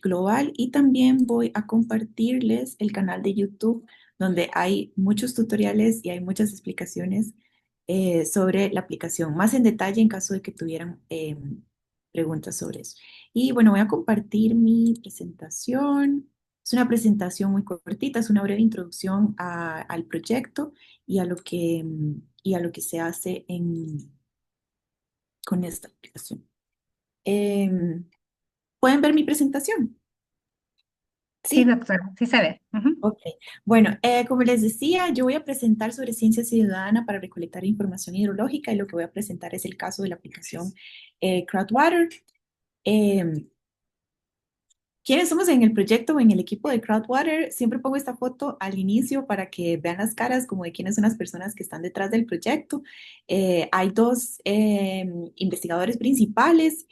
global, y también voy a compartirles el canal de YouTube donde hay muchos tutoriales y hay muchas explicaciones sobre la aplicación, más en detalle en caso de que tuvieran preguntas sobre eso. Y bueno, voy a compartir mi presentación. Es una presentación muy cortita, es una breve introducción al proyecto y a lo que se hace con esta aplicación. Em, ¿Pueden ver mi presentación? Sí, Sí. doctora, sí se ve. Ujú. Ok. Bueno, como les decía, yo voy a presentar sobre ciencia ciudadana para recolectar información hidrológica, y lo que voy a presentar es el caso de la aplicación Crowdwater. Em, ¿Quiénes somos en el proyecto o en el equipo de Crowdwater? Siempre pongo esta foto al inicio para que vean las caras como de quiénes son las personas que están detrás del proyecto. Hay dos investigadores principales.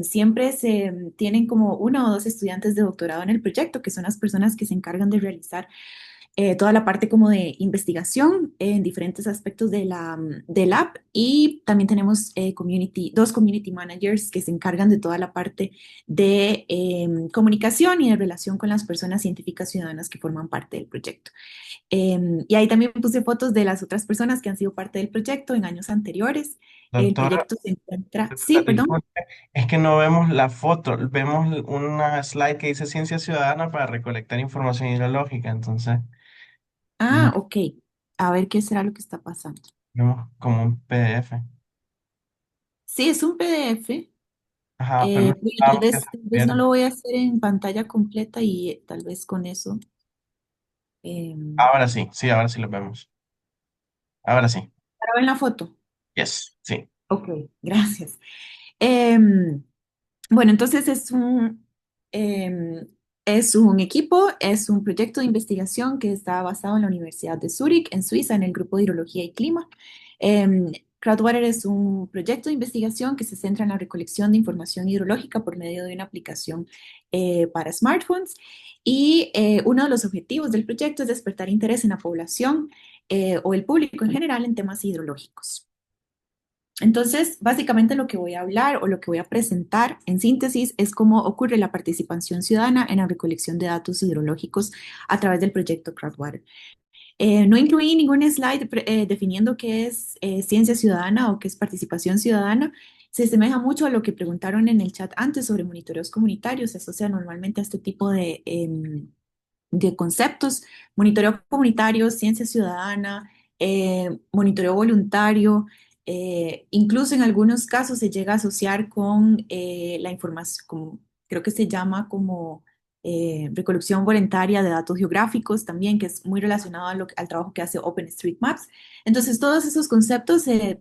Siempre se tienen como uno o dos estudiantes de doctorado en el proyecto, que son las personas que se encargan de realizar toda la parte como de investigación en diferentes aspectos del app, y también tenemos dos community managers que se encargan de toda la parte de comunicación y de relación con las personas científicas ciudadanas que forman parte del proyecto. Y ahí también puse fotos de las otras personas que han sido parte del proyecto en años anteriores. El Doctora, proyecto se encuentra, sí, perdón. disculpe, es que no vemos la foto, vemos una slide que dice Ciencia Ciudadana para recolectar información hidrológica, entonces Ah, no ok. A ver qué será lo que está pasando. vemos como un PDF. Sí, es un PDF. Ajá, pero no Bueno, tal vamos que se vez, tal vez no viera. lo voy a hacer en pantalla completa, y tal vez con eso. em, Ahora sí, sí, ahora sí lo vemos. Ahora sí. Para ver la foto. Yes, sí. Ok, gracias. Em, bueno, entonces em, es un equipo, es un proyecto de investigación que está basado en la Universidad de Zúrich, en Suiza, en el grupo de Hidrología y Clima. Crowdwater es un proyecto de investigación que se centra en la recolección de información hidrológica por medio de una aplicación para smartphones. Y uno de los objetivos del proyecto es despertar interés en la población o el público en general en temas hidrológicos. Entonces, básicamente lo que voy a hablar o lo que voy a presentar en síntesis es cómo ocurre la participación ciudadana en la recolección de datos hidrológicos a través del proyecto Crowdwater. No incluí ningún slide definiendo qué es ciencia ciudadana o qué es participación ciudadana. Se asemeja mucho a lo que preguntaron en el chat antes sobre monitoreos comunitarios. Se asocia normalmente a este tipo de conceptos: monitoreo comunitario, ciencia ciudadana, monitoreo voluntario. Incluso en algunos casos se llega a asociar con la información, creo que se llama como recolección voluntaria de datos geográficos también, que es muy relacionado al trabajo que hace OpenStreetMaps. Entonces, todos esos conceptos se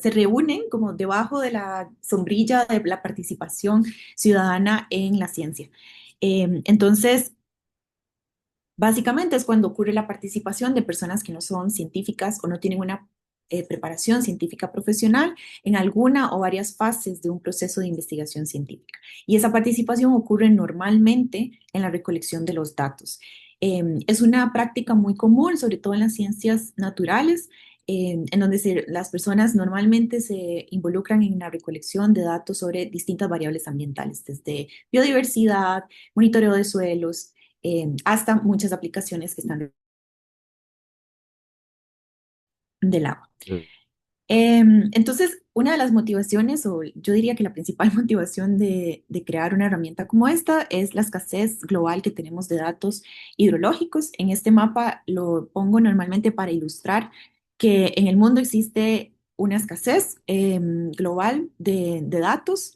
reúnen como debajo de la sombrilla de la participación ciudadana en la ciencia. Entonces, básicamente es cuando ocurre la participación de personas que no son científicas o no tienen una preparación científica profesional en alguna o varias fases de un proceso de investigación científica. Y esa participación ocurre normalmente en la recolección de los datos. Es una práctica muy común, sobre todo en las ciencias naturales, en donde las personas normalmente se involucran en la recolección de datos sobre distintas variables ambientales, desde biodiversidad, monitoreo de suelos, hasta muchas aplicaciones que están del agua. Entonces, una de las motivaciones, o yo diría que la principal motivación de crear una herramienta como esta, es la escasez global que tenemos de datos hidrológicos. En este mapa lo pongo normalmente para ilustrar que en el mundo existe una escasez global de datos.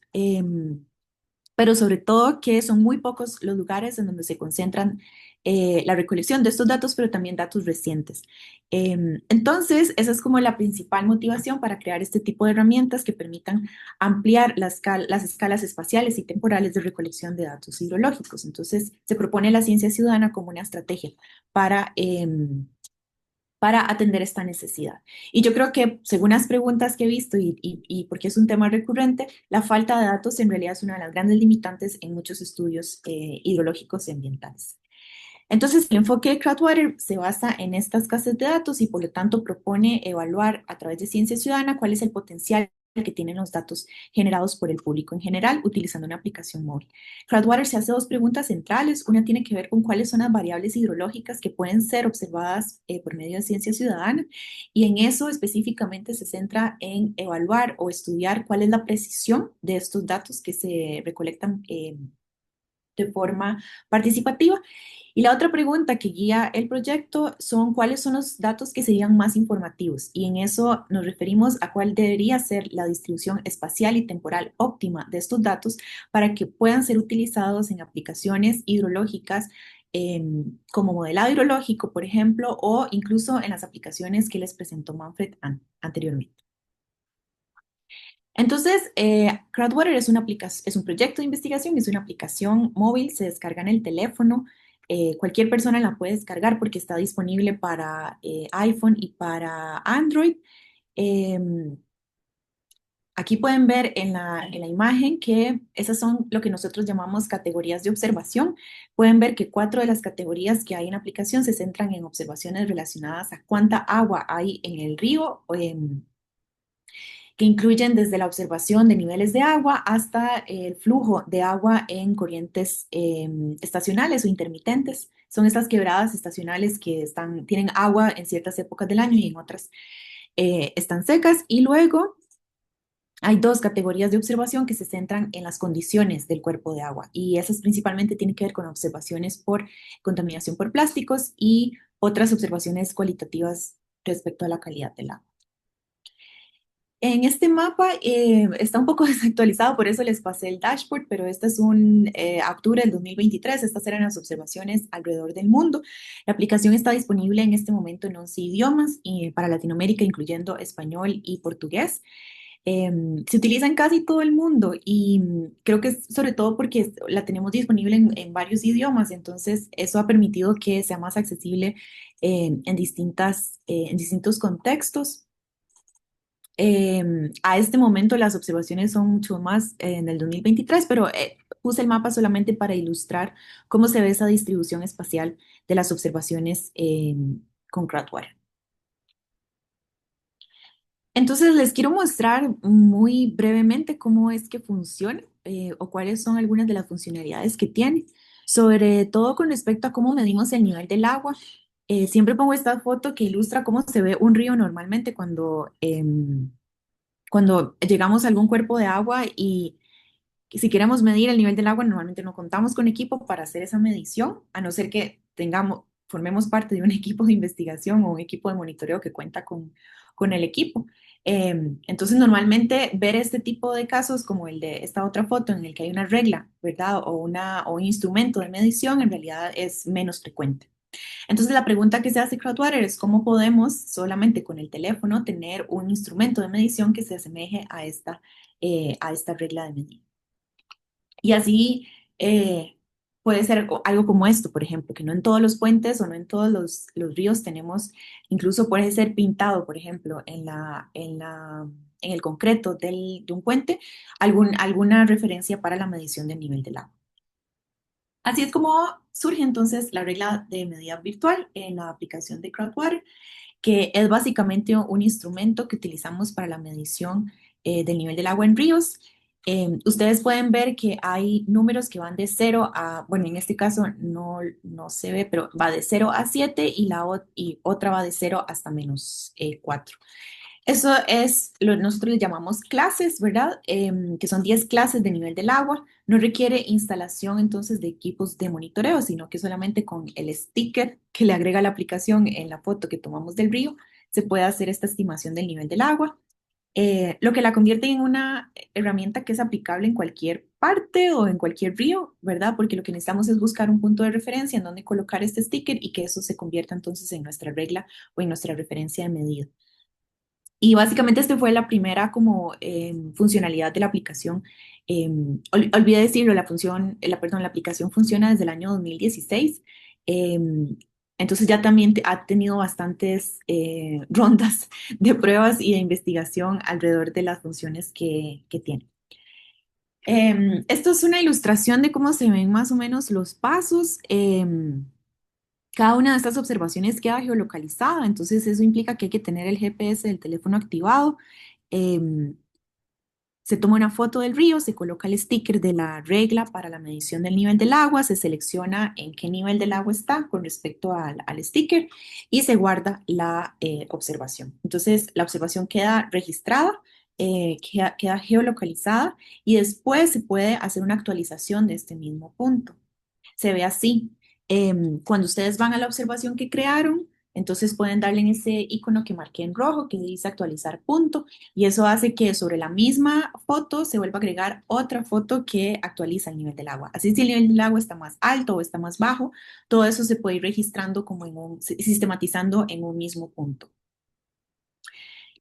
Pero sobre todo que son muy pocos los lugares en donde se concentran la recolección de estos datos, pero también datos recientes. Entonces, esa es como la principal motivación para crear este tipo de herramientas que permitan ampliar las escalas espaciales y temporales de recolección de datos hidrológicos. Entonces, se propone la ciencia ciudadana como una estrategia para... para atender esta necesidad. Y yo creo que, según las preguntas que he visto y porque es un tema recurrente, la falta de datos en realidad es una de las grandes limitantes en muchos estudios hidrológicos y ambientales. Entonces, el enfoque de Crowdwater se basa en estas casas de datos y por lo tanto propone evaluar a través de ciencia ciudadana cuál es el potencial que tienen los datos generados por el público en general utilizando una aplicación móvil. Crowdwater se hace dos preguntas centrales. Una tiene que ver con cuáles son las variables hidrológicas que pueden ser observadas por medio de ciencia ciudadana y en eso específicamente se centra en evaluar o estudiar cuál es la precisión de estos datos que se recolectan de forma participativa. Y la otra pregunta que guía el proyecto son cuáles son los datos que serían más informativos. Y en eso nos referimos a cuál debería ser la distribución espacial y temporal óptima de estos datos para que puedan ser utilizados en aplicaciones hidrológicas como modelado hidrológico, por ejemplo, o incluso en las aplicaciones que les presentó Manfred anteriormente. Entonces, Crowdwater es una es un proyecto de investigación, es una aplicación móvil, se descarga en el teléfono. Cualquier persona la puede descargar porque está disponible para iPhone y para Android. Em, Aquí pueden ver en la imagen que esas son lo que nosotros llamamos categorías de observación. Pueden ver que 4 de las categorías que hay en la aplicación se centran en observaciones relacionadas a cuánta agua hay en el río, que incluyen desde la observación de niveles de agua hasta el flujo de agua en corrientes estacionales o intermitentes. Son estas quebradas estacionales que tienen agua en ciertas épocas del año y en otras están secas. Y luego hay dos categorías de observación que se centran en las condiciones del cuerpo de agua y esas principalmente tienen que ver con observaciones por contaminación por plásticos y otras observaciones cualitativas respecto a la calidad del agua. En este mapa está un poco desactualizado, por eso les pasé el dashboard, pero este es un octubre del 2023. Estas eran las observaciones alrededor del mundo. La aplicación está disponible en este momento en 11 idiomas y para Latinoamérica, incluyendo español y portugués. Se utiliza en casi todo el mundo y creo que es sobre todo porque la tenemos disponible en varios idiomas, entonces eso ha permitido que sea más accesible en distintos contextos. A este momento las observaciones son mucho más en el 2023, pero puse el mapa solamente para ilustrar cómo se ve esa distribución espacial de las observaciones con Crowdwater. Entonces les quiero mostrar muy brevemente cómo es que funciona o cuáles son algunas de las funcionalidades que tiene, sobre todo con respecto a cómo medimos el nivel del agua. Siempre pongo esta foto que ilustra cómo se ve un río normalmente cuando llegamos a algún cuerpo de agua y si queremos medir el nivel del agua, normalmente no contamos con equipo para hacer esa medición, a no ser que formemos parte de un equipo de investigación o un equipo de monitoreo que cuenta con el equipo. Entonces, normalmente ver este tipo de casos, como el de esta otra foto en el que hay una regla, ¿verdad? O un instrumento de medición, en realidad es menos frecuente. Entonces, la pregunta que se hace Crowdwater es cómo podemos solamente con el teléfono tener un instrumento de medición que se asemeje a esta regla de medida. Y así puede ser algo como esto, por ejemplo, que no en todos los puentes o no en todos los ríos tenemos, incluso puede ser pintado, por ejemplo, en el concreto de un puente, alguna referencia para la medición del nivel del agua. Así es como surge entonces la regla de medida virtual en la aplicación de Crowdwater, que es básicamente un instrumento que utilizamos para la medición del nivel del agua en ríos. Ustedes pueden ver que hay números que van de 0 a, bueno, en este caso no se ve, pero va de 0 a 7 y otra va de 0 hasta menos 4. Eso es nosotros le llamamos clases, ¿verdad? Que son 10 clases de nivel del agua. No requiere instalación entonces de equipos de monitoreo, sino que solamente con el sticker que le agrega la aplicación en la foto que tomamos del río, se puede hacer esta estimación del nivel del agua. Lo que la convierte en una herramienta que es aplicable en cualquier parte o en cualquier río, ¿verdad? Porque lo que necesitamos es buscar un punto de referencia en donde colocar este sticker y que eso se convierta entonces en nuestra regla o en nuestra referencia de medida. Y básicamente esta fue la primera como funcionalidad de la aplicación. Olvidé decirlo, la aplicación funciona desde el año 2016. Entonces ya también ha tenido bastantes rondas de pruebas y de investigación alrededor de las funciones que tiene. Esto es una ilustración de cómo se ven más o menos los pasos. Cada una de estas observaciones queda geolocalizada, entonces eso implica que hay que tener el GPS del teléfono activado. Em, Se toma una foto del río, se coloca el sticker de la regla para la medición del nivel del agua, se selecciona en qué nivel del agua está con respecto al sticker y se guarda la observación. Entonces, la observación queda registrada, queda geolocalizada y después se puede hacer una actualización de este mismo punto. Se ve así. Cuando ustedes van a la observación que crearon, entonces pueden darle en ese icono que marqué en rojo que dice actualizar punto y eso hace que sobre la misma foto se vuelva a agregar otra foto que actualiza el nivel del agua. Así si el nivel del agua está más alto o está más bajo, todo eso se puede ir registrando como sistematizando en un mismo punto.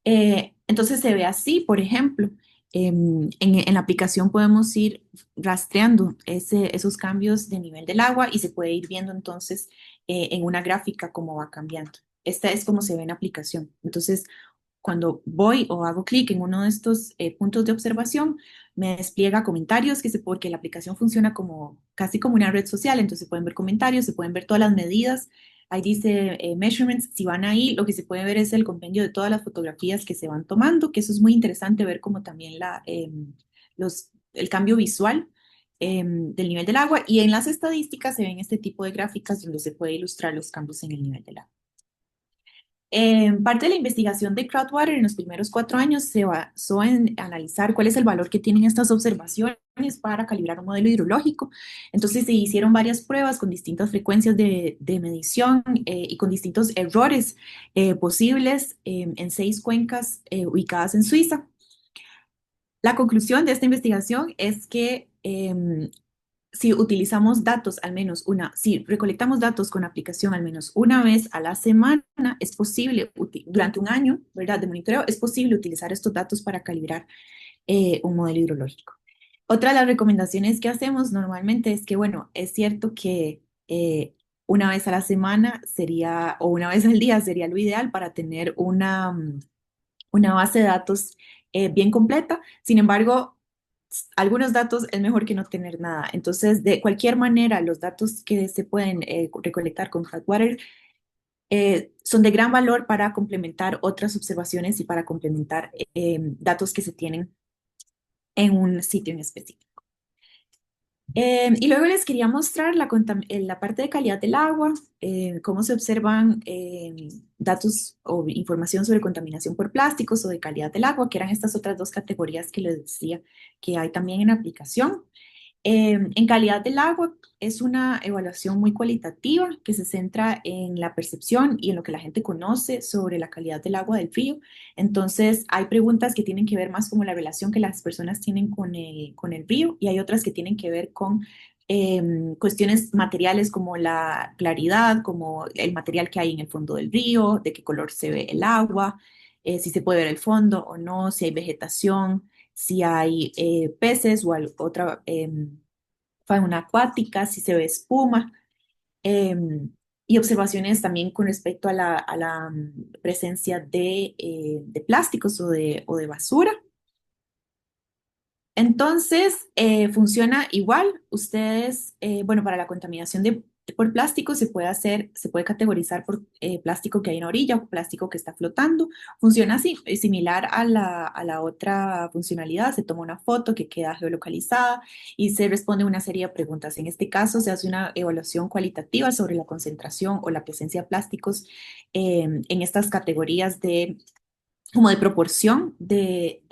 Entonces se ve así, por ejemplo, en la aplicación podemos ir rastreando esos cambios de nivel del agua y se puede ir viendo entonces en una gráfica cómo va cambiando. Esta es como se ve en la aplicación. Entonces, cuando voy o hago clic en uno de estos puntos de observación, me despliega comentarios porque la aplicación funciona como casi como una red social, entonces se pueden ver comentarios, se pueden ver todas las medidas. Ahí dice measurements, si van ahí, lo que se puede ver es el compendio de todas las fotografías que se van tomando, que eso es muy interesante ver como también el cambio visual del nivel del agua. Y en las estadísticas se ven este tipo de gráficas donde se puede ilustrar los cambios en el nivel del agua. Parte de la investigación de Crowdwater en los primeros 4 años se basó en analizar cuál es el valor que tienen estas observaciones para calibrar un modelo hidrológico. Entonces se hicieron varias pruebas con distintas frecuencias de medición y con distintos errores posibles en 6 cuencas ubicadas en Suiza. La conclusión de esta investigación es que si utilizamos datos si recolectamos datos con aplicación al menos una vez a la semana, es posible, durante un año, ¿verdad?, de monitoreo, es posible utilizar estos datos para calibrar un modelo hidrológico. Otra de las recomendaciones que hacemos normalmente es que, bueno, es cierto que una vez a la semana sería, o una vez al día sería lo ideal para tener una base de datos bien completa. Sin embargo, algunos datos es mejor que no tener nada. Entonces, de cualquier manera, los datos que se pueden recolectar con Cloudwater son de gran valor para complementar otras observaciones y para complementar datos que se tienen en un sitio en específico. Y luego les quería mostrar la parte de calidad del agua, cómo se observan datos o información sobre contaminación por plásticos o de calidad del agua, que eran estas otras 2 categorías que les decía que hay también en la aplicación. En calidad del agua es una evaluación muy cualitativa que se centra en la percepción y en lo que la gente conoce sobre la calidad del agua del río. Entonces, hay preguntas que tienen que ver más como la relación que las personas tienen con el río y hay otras que tienen que ver con cuestiones materiales como la claridad, como el material que hay en el fondo del río, de qué color se ve el agua, si se puede ver el fondo o no, si hay vegetación, si hay peces o otra fauna acuática, si se ve espuma, y observaciones también con respecto a la presencia de plásticos o de basura. Entonces, funciona igual. Ustedes, bueno, para la contaminación por plástico se puede categorizar por plástico que hay en la orilla o plástico que está flotando. Funciona así, es similar a la otra funcionalidad. Se toma una foto que queda geolocalizada y se responde una serie de preguntas. En este caso, se hace una evaluación cualitativa sobre la concentración o la presencia de plásticos en estas categorías como de proporción de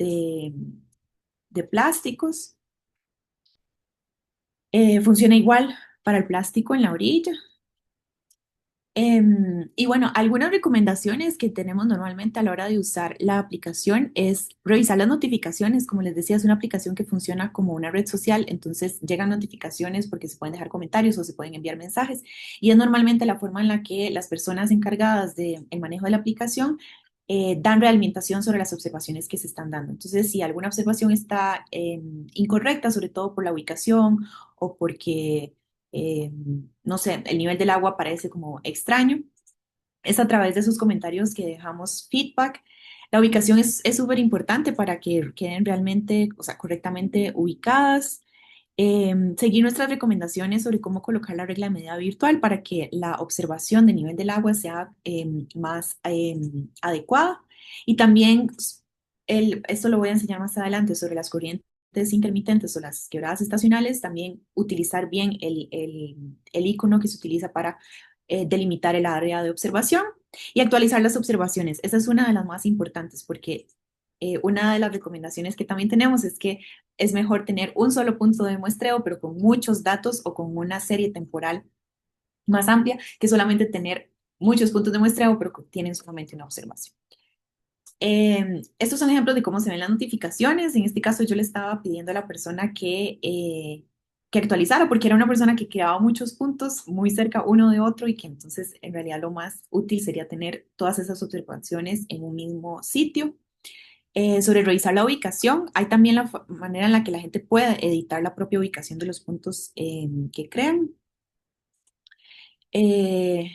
plásticos. Funciona igual para el plástico en la orilla. Y bueno, algunas recomendaciones que tenemos normalmente a la hora de usar la aplicación es revisar las notificaciones. Como les decía, es una aplicación que funciona como una red social, entonces llegan notificaciones porque se pueden dejar comentarios o se pueden enviar mensajes. Y es normalmente la forma en la que las personas encargadas del manejo de la aplicación dan realimentación sobre las observaciones que se están dando. Entonces, si alguna observación está incorrecta, sobre todo por la ubicación o porque, no sé, el nivel del agua parece como extraño, es a través de esos comentarios que dejamos feedback. La ubicación es súper importante para que queden realmente, o sea, correctamente ubicadas. Seguir nuestras recomendaciones sobre cómo colocar la regla de medida virtual para que la observación del nivel del agua sea más adecuada. Y también, esto lo voy a enseñar más adelante sobre las corrientes intermitentes o las quebradas estacionales, también utilizar bien el icono que se utiliza para delimitar el área de observación y actualizar las observaciones. Esa es una de las más importantes porque una de las recomendaciones que también tenemos es que es mejor tener un solo punto de muestreo, pero con muchos datos o con una serie temporal más amplia, que solamente tener muchos puntos de muestreo, pero que tienen solamente una observación. Estos son ejemplos de cómo se ven las notificaciones. En este caso, yo le estaba pidiendo a la persona que actualizara, porque era una persona que creaba muchos puntos muy cerca uno de otro y que entonces en realidad lo más útil sería tener todas esas observaciones en un mismo sitio. Sobre revisar la ubicación, hay también la manera en la que la gente puede editar la propia ubicación de los puntos que crean. Eh,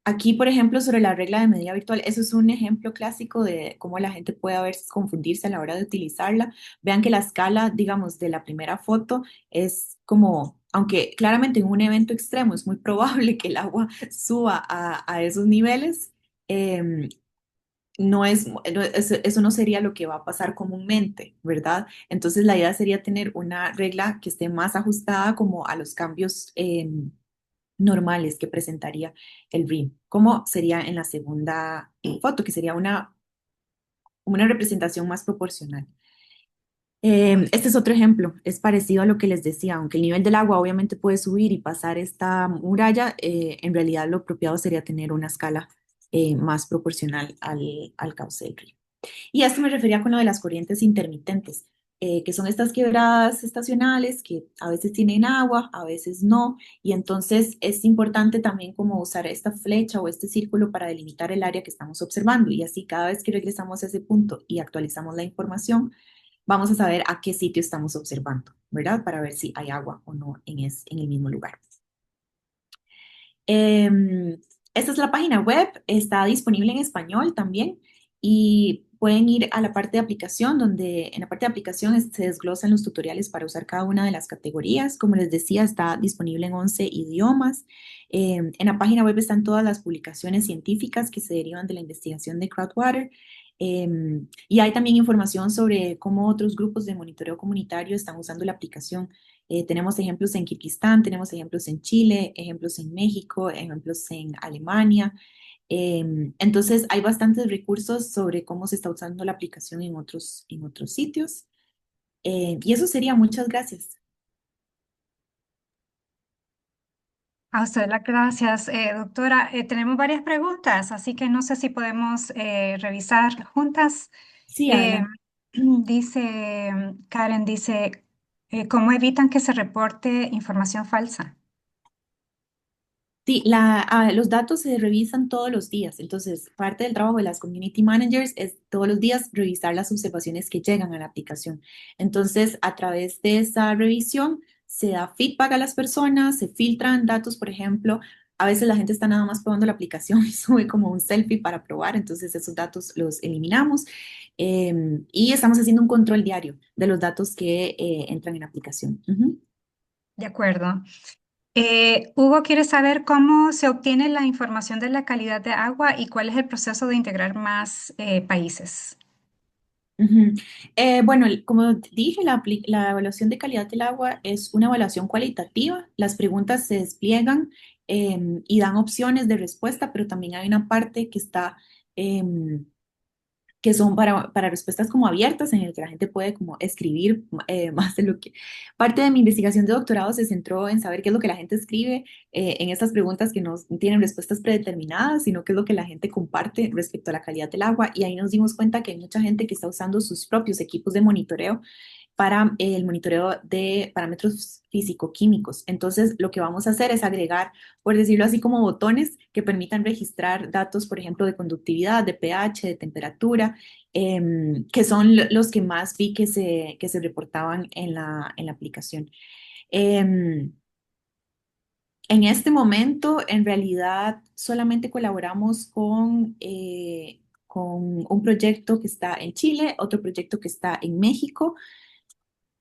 Aquí, por ejemplo, sobre la regla de medida virtual, eso es un ejemplo clásico de cómo la gente puede a veces confundirse a la hora de utilizarla. Vean que la escala, digamos, de la primera foto es como, aunque claramente en un evento extremo es muy probable que el agua suba a esos niveles, em, eso no sería lo que va a pasar comúnmente, ¿verdad? Entonces la idea sería tener una regla que esté más ajustada como a los cambios normales que presentaría el RIM, como sería en la segunda foto, que sería una representación más proporcional. Este es otro ejemplo, es parecido a lo que les decía, aunque el nivel del agua obviamente puede subir y pasar esta muralla, en realidad lo apropiado sería tener una escala más proporcional al cauce del río. Y a esto me refería con lo de las corrientes intermitentes, que son estas quebradas estacionales que a veces tienen agua, a veces no, y entonces es importante también como usar esta flecha o este círculo para delimitar el área que estamos observando, y así cada vez que regresamos a ese punto y actualizamos la información, vamos a saber a qué sitio estamos observando, ¿verdad? Para ver si hay agua o no en el mismo lugar. Esta es la página web, está disponible en español también y pueden ir a la parte de aplicación, donde en la parte de aplicación se desglosan los tutoriales para usar cada una de las categorías. Como les decía, está disponible en 11 idiomas. En la página web están todas las publicaciones científicas que se derivan de la investigación de Crowdwater. Y hay también información sobre cómo otros grupos de monitoreo comunitario están usando la aplicación. Tenemos ejemplos en Kirguistán, tenemos ejemplos en Chile, ejemplos en México, ejemplos en Alemania. Entonces, hay bastantes recursos sobre cómo se está usando la aplicación en otros sitios. Y eso sería, muchas gracias. A usted las gracias, doctora. Tenemos varias preguntas, así que no sé si podemos revisar juntas. Sí, Eh, adelante. dice Karen, dice, ¿cómo evitan que se reporte información falsa? Sí, los datos se revisan todos los días, entonces parte del trabajo de las community managers es todos los días revisar las observaciones que llegan a la aplicación. Entonces, a través de esa revisión se da feedback a las personas, se filtran datos, por ejemplo, a veces la gente está nada más probando la aplicación y sube como un selfie para probar, entonces esos datos los eliminamos y estamos haciendo un control diario de los datos que entran en la aplicación. Ujú. De acuerdo. Hugo quiere saber cómo se obtiene la información de la calidad de agua y cuál es el proceso de integrar más países. Ujú. Bueno, como dije, la evaluación de calidad del agua es una evaluación cualitativa. Las preguntas se despliegan y dan opciones de respuesta, pero también hay una parte que está em, que son para respuestas como abiertas en el que la gente puede como escribir más de lo que... Parte de mi investigación de doctorado se centró en saber qué es lo que la gente escribe en estas preguntas que no tienen respuestas predeterminadas, sino qué es lo que la gente comparte respecto a la calidad del agua. Y ahí nos dimos cuenta que hay mucha gente que está usando sus propios equipos de monitoreo para el monitoreo de parámetros físico-químicos. Entonces, lo que vamos a hacer es agregar, por decirlo así, como botones que permitan registrar datos, por ejemplo, de conductividad, de pH, de temperatura, que son los que más vi que se reportaban en la aplicación. Em, en este momento, en realidad, solamente colaboramos con un proyecto que está en Chile, otro proyecto que está en México,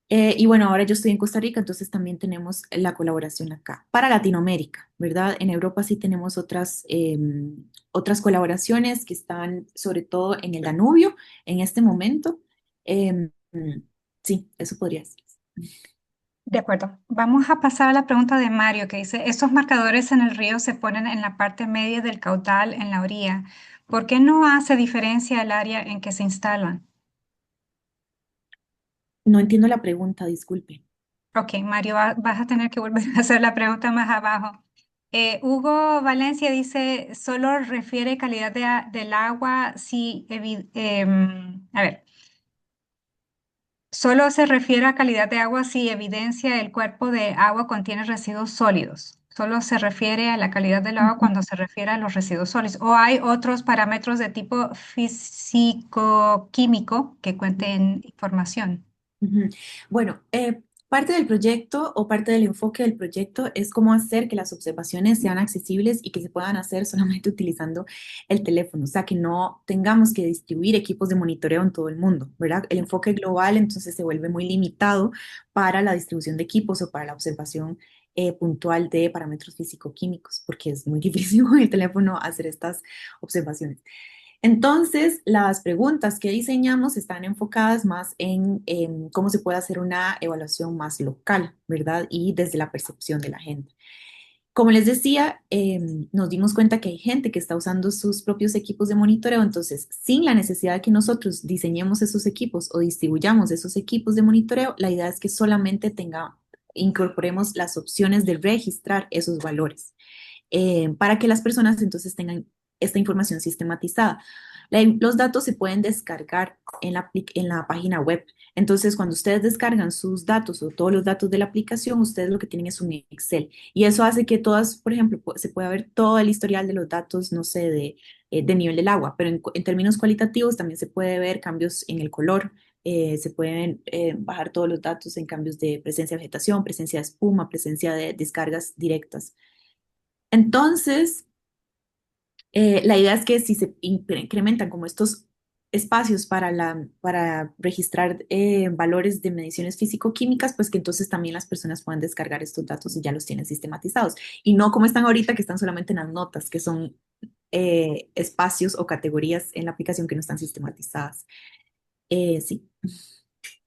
Y bueno, ahora yo estoy en Costa Rica, entonces también tenemos la colaboración acá. Para Latinoamérica, ¿verdad? En Europa sí tenemos otras colaboraciones que están sobre todo en el Danubio en este momento. Em, sí, eso podría ser. De acuerdo. Vamos a pasar a la pregunta de Mario, que dice, estos marcadores en el río se ponen en la parte media del caudal en la orilla. ¿Por qué no hace diferencia el área en que se instalan? No entiendo la pregunta, disculpe. Ok, Mario, vas a tener que volver a hacer la pregunta más abajo. Hugo Valencia dice, solo refiere calidad del agua si, a ver, solo se refiere a calidad de agua si evidencia el cuerpo de agua contiene residuos sólidos. Solo se refiere a la calidad del agua Ujú. cuando se refiere a los residuos sólidos. O hay otros parámetros de tipo físico-químico que cuenten información. Ujú. Bueno, parte del proyecto o parte del enfoque del proyecto es cómo hacer que las observaciones sean accesibles y que se puedan hacer solamente utilizando el teléfono, o sea, que no tengamos que distribuir equipos de monitoreo en todo el mundo, ¿verdad? El enfoque global entonces se vuelve muy limitado para la distribución de equipos o para la observación puntual de parámetros físico-químicos, porque es muy difícil con el teléfono hacer estas observaciones. Entonces, las preguntas que diseñamos están enfocadas más en cómo se puede hacer una evaluación más local, ¿verdad? Y desde la percepción de la gente. Como les decía, nos dimos cuenta que hay gente que está usando sus propios equipos de monitoreo, entonces, sin la necesidad de que nosotros diseñemos esos equipos o distribuyamos esos equipos de monitoreo, la idea es que solamente incorporemos las opciones de registrar esos valores para que las personas entonces tengan esta información sistematizada. Los datos se pueden descargar en la página web. Entonces, cuando ustedes descargan sus datos o todos los datos de la aplicación, ustedes lo que tienen es un Excel. Y eso hace que todas, por ejemplo, se pueda ver todo el historial de los datos, no sé, de nivel del agua, pero en términos cualitativos también se puede ver cambios en el color. Se pueden bajar todos los datos en cambios de presencia de vegetación, presencia de espuma, presencia de descargas directas. Entonces, la idea es que si se incrementan como estos espacios para registrar valores de mediciones físico-químicas, pues que entonces también las personas puedan descargar estos datos y ya los tienen sistematizados. Y no como están ahorita, que están solamente en las notas, que son espacios o categorías en la aplicación que no están sistematizadas. Sí.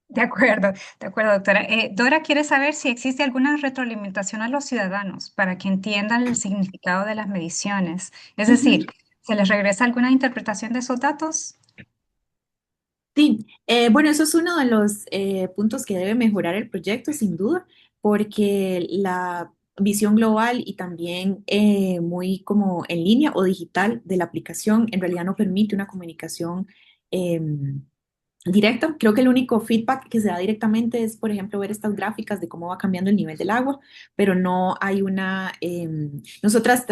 De acuerdo, doctora. Dora quiere saber si existe alguna retroalimentación a los ciudadanos para que entiendan el significado de las mediciones. Es Ujú. decir, ¿se les regresa alguna interpretación de esos datos? Sí, bueno, eso es uno de los puntos que debe mejorar el proyecto, sin duda, porque la visión global y también muy como en línea o digital de la aplicación en realidad no permite una comunicación directa. Creo que el único feedback que se da directamente es, por ejemplo, ver estas gráficas de cómo va cambiando el nivel del agua, pero no hay nosotras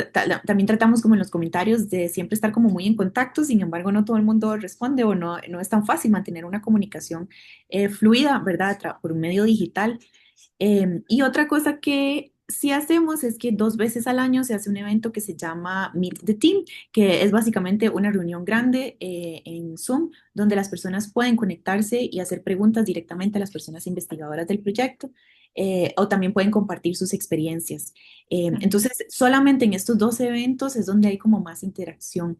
también tratamos como en los comentarios de siempre estar como muy en contacto, sin embargo, no todo el mundo responde o no es tan fácil mantener una comunicación fluida, ¿verdad? Por un medio digital. Y otra cosa que sí hacemos es que 2 veces al año se hace un evento que se llama Meet the Team, que es básicamente una reunión grande en Zoom, donde las personas pueden conectarse y hacer preguntas directamente a las personas investigadoras del proyecto, o también pueden compartir sus experiencias. Entonces, solamente en estos 2 eventos es donde hay como más interacción.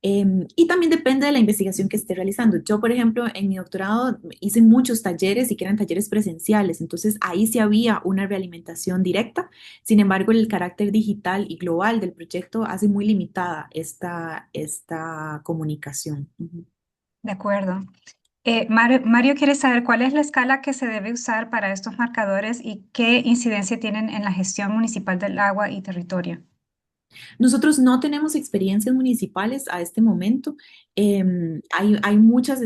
Y también depende de la investigación que esté realizando. Yo, por ejemplo, en mi doctorado hice muchos talleres y que eran talleres presenciales, entonces ahí sí había una realimentación directa. Sin embargo, el carácter digital y global del proyecto hace muy limitada esta comunicación. Ujú. De acuerdo. Mario quiere saber cuál es la escala que se debe usar para estos marcadores y qué incidencia tienen en la gestión municipal del agua y territorio. Nosotros no tenemos experiencias municipales a este momento. Hay muchas,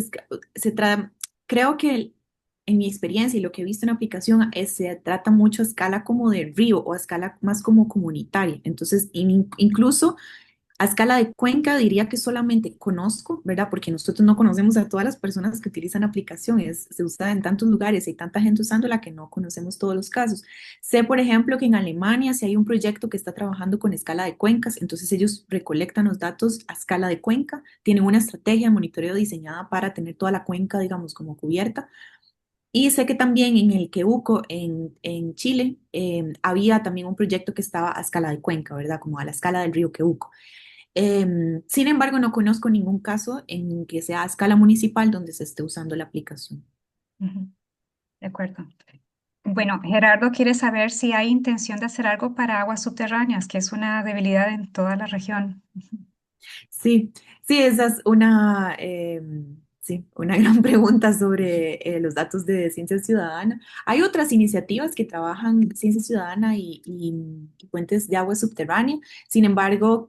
creo que en mi experiencia y lo que he visto en aplicación se trata mucho a escala como de río o a escala más como comunitaria. Entonces, incluso a escala de cuenca diría que solamente conozco, ¿verdad? Porque nosotros no conocemos a todas las personas que utilizan aplicaciones. Se usa en tantos lugares, hay tanta gente usándola que no conocemos todos los casos. Sé, por ejemplo, que en Alemania si hay un proyecto que está trabajando con escala de cuencas, entonces ellos recolectan los datos a escala de cuenca, tienen una estrategia de monitoreo diseñada para tener toda la cuenca, digamos, como cubierta. Y sé que también en el Queuco, en Chile, había también un proyecto que estaba a escala de cuenca, ¿verdad? Como a la escala del río Queuco. Sin embargo, no conozco ningún caso en que sea a escala municipal donde se esté usando la aplicación. Ujú, de acuerdo. Bueno, Gerardo quiere saber si hay intención de hacer algo para aguas subterráneas, que es una debilidad en toda la región. Sí, sí, esa es sí, una gran pregunta sobre los datos de ciencia ciudadana. Hay otras iniciativas que trabajan ciencia ciudadana y fuentes de agua subterránea. Sin embargo,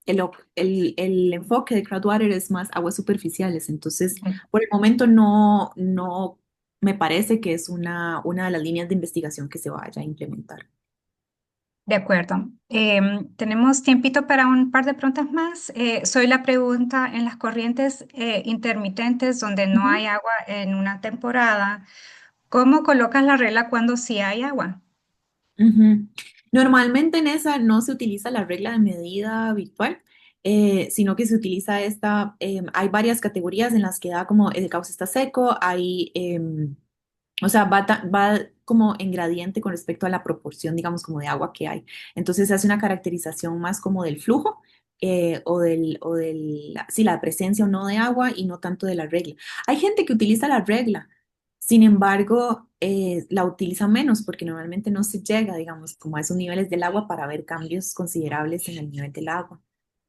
el enfoque de Crowdwater es más aguas superficiales. Entonces, por el momento no me parece que es una de las líneas de investigación que se vaya a implementar. De acuerdo. Tenemos tiempito para un par de preguntas más. Soy la pregunta en las corrientes intermitentes donde no hay agua en una temporada. ¿Cómo colocas la regla cuando sí hay agua? Ujú. Normalmente en esa no se utiliza la regla de medida virtual, sino que se utiliza hay varias categorías en las que da como el cauce está seco, o sea, va como en gradiente con respecto a la proporción, digamos, como de agua que hay. Entonces se hace una caracterización más como del flujo sí, la presencia o no de agua y no tanto de la regla. Hay gente que utiliza la regla, sin embargo, la utiliza menos porque normalmente no se llega, digamos, como a esos niveles del agua para ver cambios considerables en el nivel del agua.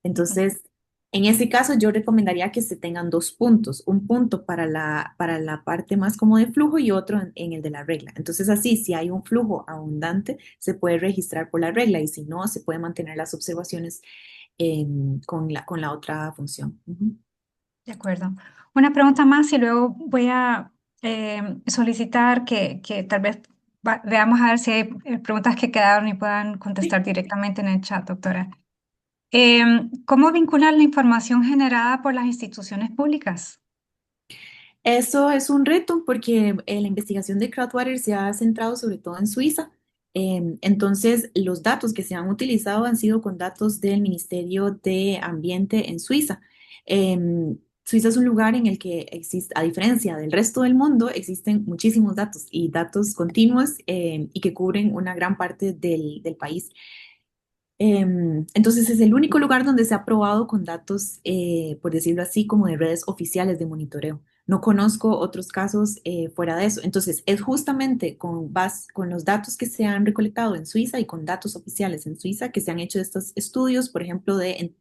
Entonces, en ese caso, yo recomendaría que se tengan dos puntos, un punto para la parte más como de flujo y otro en el de la regla. Entonces, así, si hay un flujo abundante, se puede registrar por la regla y si no, se puede mantener las observaciones con la otra función. Ujú. De acuerdo. Una pregunta más y luego voy a solicitar que tal vez veamos a ver si hay preguntas que quedaron y puedan Sí. contestar directamente en el chat, doctora. ¿Cómo vincular la información generada por las instituciones públicas? Eso es un reto porque la investigación de Crowdwater se ha centrado sobre todo en Suiza. Entonces, los datos que se han utilizado han sido con datos del Ministerio de Ambiente en Suiza. Suiza es un lugar en el que existe, a diferencia del resto del mundo, existen muchísimos datos y datos continuos y que cubren una gran parte del país. Entonces es el único lugar donde se ha probado con datos, por decirlo así, como de redes oficiales de monitoreo. No conozco otros casos fuera de eso. Entonces es justamente con los datos que se han recolectado en Suiza y con datos oficiales en Suiza que se han hecho estos estudios, por ejemplo, de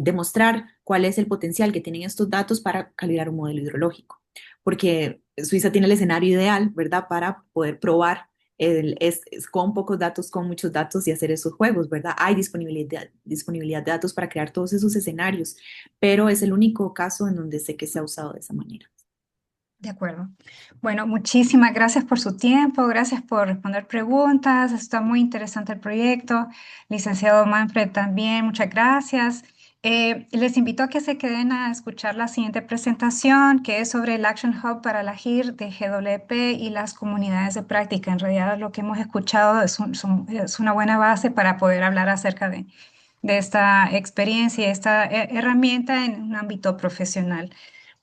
demostrar cuál es el potencial que tienen estos datos para calibrar un modelo hidrológico. Porque Suiza tiene el escenario ideal, ¿verdad?, para poder probar es con pocos datos, con muchos datos y hacer esos juegos, ¿verdad? Hay disponibilidad de datos para crear todos esos escenarios, pero es el único caso en donde sé que se ha usado de esa manera. De acuerdo. Bueno, muchísimas gracias por su tiempo, gracias por responder preguntas. Está muy interesante el proyecto. Licenciado Manfred también, muchas gracias. Les invito a que se queden a escuchar la siguiente presentación, que es sobre el Action Hub para la GIR de GWP y las comunidades de práctica. En realidad, lo que hemos escuchado es una buena base para poder hablar acerca de esta experiencia y esta herramienta en un ámbito profesional.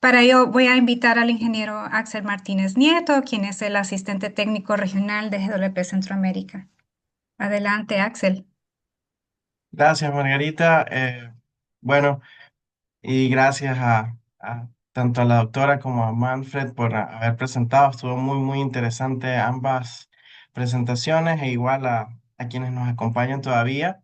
Para ello voy a invitar al ingeniero Axel Martínez Nieto, quien es el asistente técnico regional de GWP Centroamérica. Adelante, Axel. Gracias, Margarita. Bueno, y gracias a tanto a la doctora como a Manfred por haber presentado. Estuvo muy, muy interesante ambas presentaciones e igual a quienes nos acompañan todavía.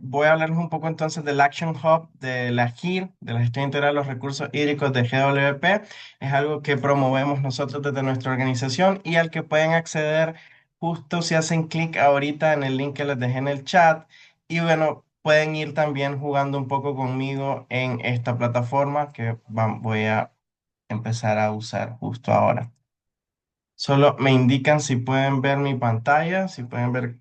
Voy a hablarles un poco entonces del Action Hub de la GIR, de la Gestión Integral de los Recursos Hídricos de GWP. Es algo que promovemos nosotros desde nuestra organización y al que pueden acceder justo si hacen clic ahorita en el link que les dejé en el chat. Y bueno, pueden ir también jugando un poco conmigo en esta plataforma que voy a empezar a usar justo ahora. Solo me indican si pueden ver mi pantalla, si pueden ver.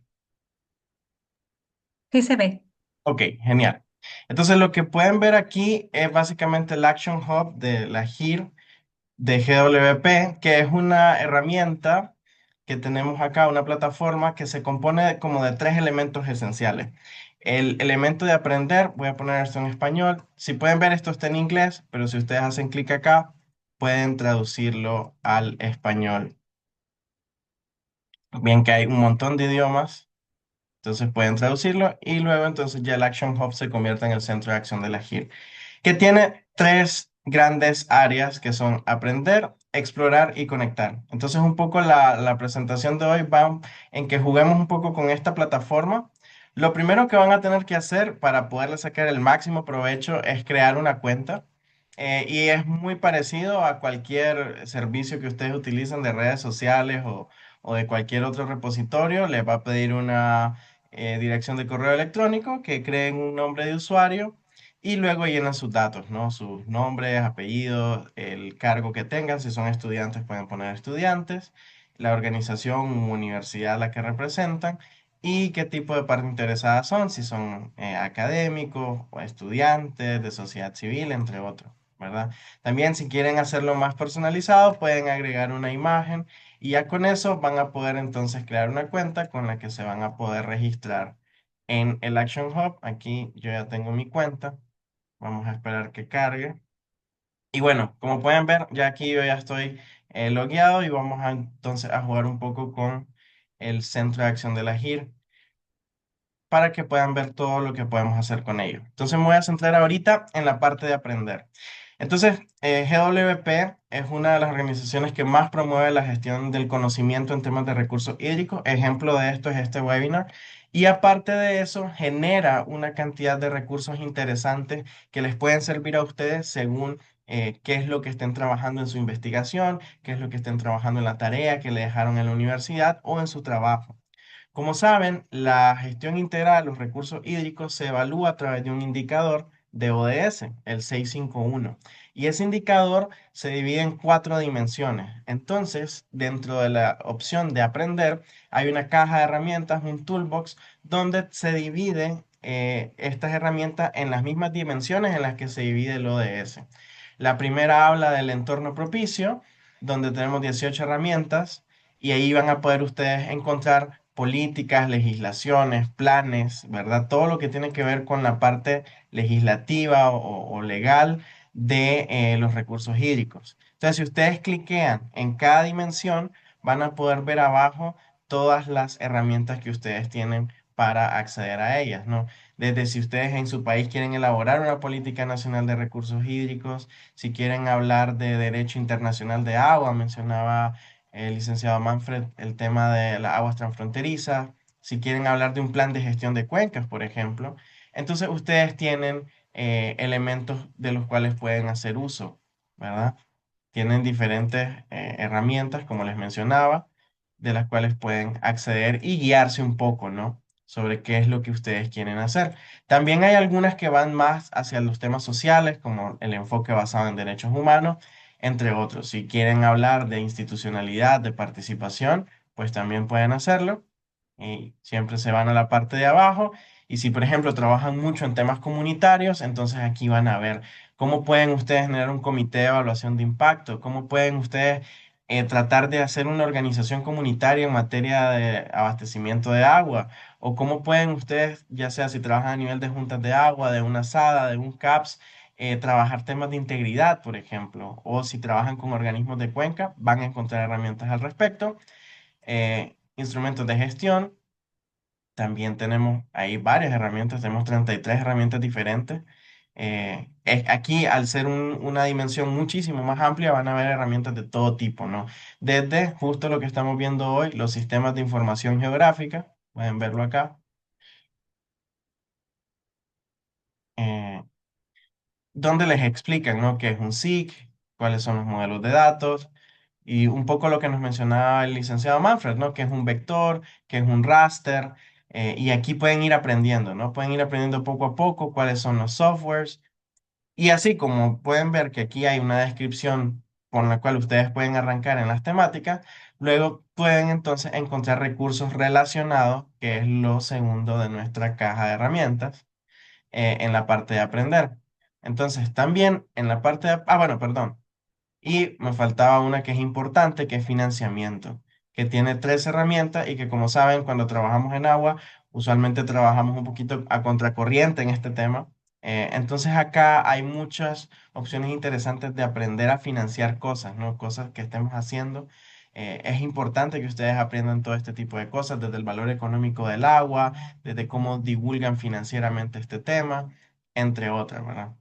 Sí se ve. Ok, genial. Entonces lo que pueden ver aquí es básicamente el Action Hub de la GIR de GWP, que es una herramienta que tenemos acá, una plataforma que se compone como de tres elementos esenciales. El elemento de aprender, voy a poner esto en español. Si pueden ver, esto está en inglés, pero si ustedes hacen clic acá, pueden traducirlo al español bien que hay un montón de idiomas, entonces pueden traducirlo y luego entonces ya el Action Hub se convierte en el centro de acción de la GIR, que tiene tres grandes áreas que son aprender, explorar y conectar. Entonces un poco la presentación de hoy va en que juguemos un poco con esta plataforma. Lo primero que van a tener que hacer para poderle sacar el máximo provecho es crear una cuenta. Y es muy parecido a cualquier servicio que ustedes utilicen de redes sociales o de cualquier otro repositorio. Les va a pedir una dirección de correo electrónico, que creen un nombre de usuario y luego llenan sus datos, ¿no? Sus nombres, apellidos, el cargo que tengan. Si son estudiantes, pueden poner estudiantes, la organización u universidad a la que representan y qué tipo de parte interesada son, si son académicos o estudiantes de sociedad civil, entre otros, ¿verdad? También si quieren hacerlo más personalizado, pueden agregar una imagen y ya con eso van a poder entonces crear una cuenta con la que se van a poder registrar en el Action Hub. Aquí yo ya tengo mi cuenta. Vamos a esperar que cargue. Y bueno, como pueden ver, ya aquí yo ya estoy logueado y vamos a entonces a jugar un poco con el centro de acción de la GIR para que puedan ver todo lo que podemos hacer con ello. Entonces me voy a centrar ahorita en la parte de aprender. Entonces, GWP es una de las organizaciones que más promueve la gestión del conocimiento en temas de recursos hídricos. Ejemplo de esto es este webinar. Y aparte de eso, genera una cantidad de recursos interesantes que les pueden servir a ustedes según qué es lo que estén trabajando en su investigación, qué es lo que estén trabajando en la tarea que le dejaron en la universidad o en su trabajo. Como saben, la gestión integral de los recursos hídricos se evalúa a través de un indicador de ODS, el 651, y ese indicador se divide en cuatro dimensiones. Entonces, dentro de la opción de aprender, hay una caja de herramientas, un toolbox, donde se dividen estas herramientas en las mismas dimensiones en las que se divide el ODS. La primera habla del entorno propicio, donde tenemos 18 herramientas y ahí van a poder ustedes encontrar políticas, legislaciones, planes, ¿verdad? Todo lo que tiene que ver con la parte legislativa o legal de los recursos hídricos. Entonces, si ustedes cliquean en cada dimensión, van a poder ver abajo todas las herramientas que ustedes tienen para acceder a ellas, ¿no? Desde si ustedes en su país quieren elaborar una política nacional de recursos hídricos, si quieren hablar de derecho internacional de agua, mencionaba el licenciado Manfred el tema de las aguas transfronterizas, si quieren hablar de un plan de gestión de cuencas, por ejemplo, entonces ustedes tienen elementos de los cuales pueden hacer uso, ¿verdad? Tienen diferentes herramientas, como les mencionaba, de las cuales pueden acceder y guiarse un poco, ¿no? Sobre qué es lo que ustedes quieren hacer. También hay algunas que van más hacia los temas sociales, como el enfoque basado en derechos humanos, entre otros. Si quieren hablar de institucionalidad, de participación, pues también pueden hacerlo. Y siempre se van a la parte de abajo. Y si, por ejemplo, trabajan mucho en temas comunitarios, entonces aquí van a ver cómo pueden ustedes generar un comité de evaluación de impacto, cómo pueden ustedes tratar de hacer una organización comunitaria en materia de abastecimiento de agua, o cómo pueden ustedes, ya sea si trabajan a nivel de juntas de agua, de una SADA, de un CAPS, trabajar temas de integridad, por ejemplo, o si trabajan con organismos de cuenca, van a encontrar herramientas al respecto, instrumentos de gestión. También tenemos ahí varias herramientas, tenemos 33 herramientas diferentes. Aquí, al ser una dimensión muchísimo más amplia, van a haber herramientas de todo tipo, ¿no? Desde justo lo que estamos viendo hoy, los sistemas de información geográfica, pueden verlo acá, eh, donde les explican, ¿no? Qué es un SIC, cuáles son los modelos de datos, y un poco lo que nos mencionaba el licenciado Manfred, ¿no? Que es un vector, que es un raster, y aquí pueden ir aprendiendo, ¿no? Pueden ir aprendiendo poco a poco cuáles son los softwares. Y así como pueden ver que aquí hay una descripción con la cual ustedes pueden arrancar en las temáticas, luego pueden entonces encontrar recursos relacionados, que es lo segundo de nuestra caja de herramientas, en la parte de aprender. Entonces, también en la parte de... Ah, bueno, perdón. Y me faltaba una que es importante, que es financiamiento, que tiene tres herramientas y que como saben, cuando trabajamos en agua, usualmente trabajamos un poquito a contracorriente en este tema. Entonces acá hay muchas opciones interesantes de aprender a financiar cosas, ¿no? Cosas que estemos haciendo Es importante que ustedes aprendan todo este tipo de cosas, desde el valor económico del agua, desde cómo divulgan financieramente este tema, entre otras, ¿verdad?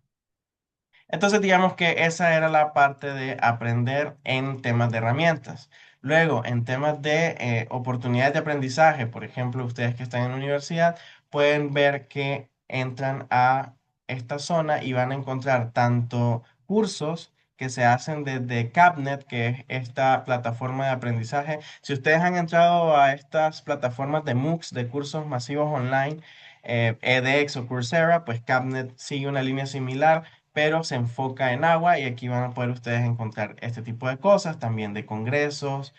Entonces, digamos que esa era la parte de aprender en temas de herramientas. Luego, en temas de oportunidades de aprendizaje, por ejemplo, ustedes que están en la universidad, pueden ver que entran a esta zona y van a encontrar tanto cursos que se hacen desde CAPNET, que es esta plataforma de aprendizaje. Si ustedes han entrado a estas plataformas de MOOCs, de cursos masivos online, edX o Coursera, pues CAPNET sigue una línea similar, pero se enfoca en agua y aquí van a poder ustedes encontrar este tipo de cosas, también de congresos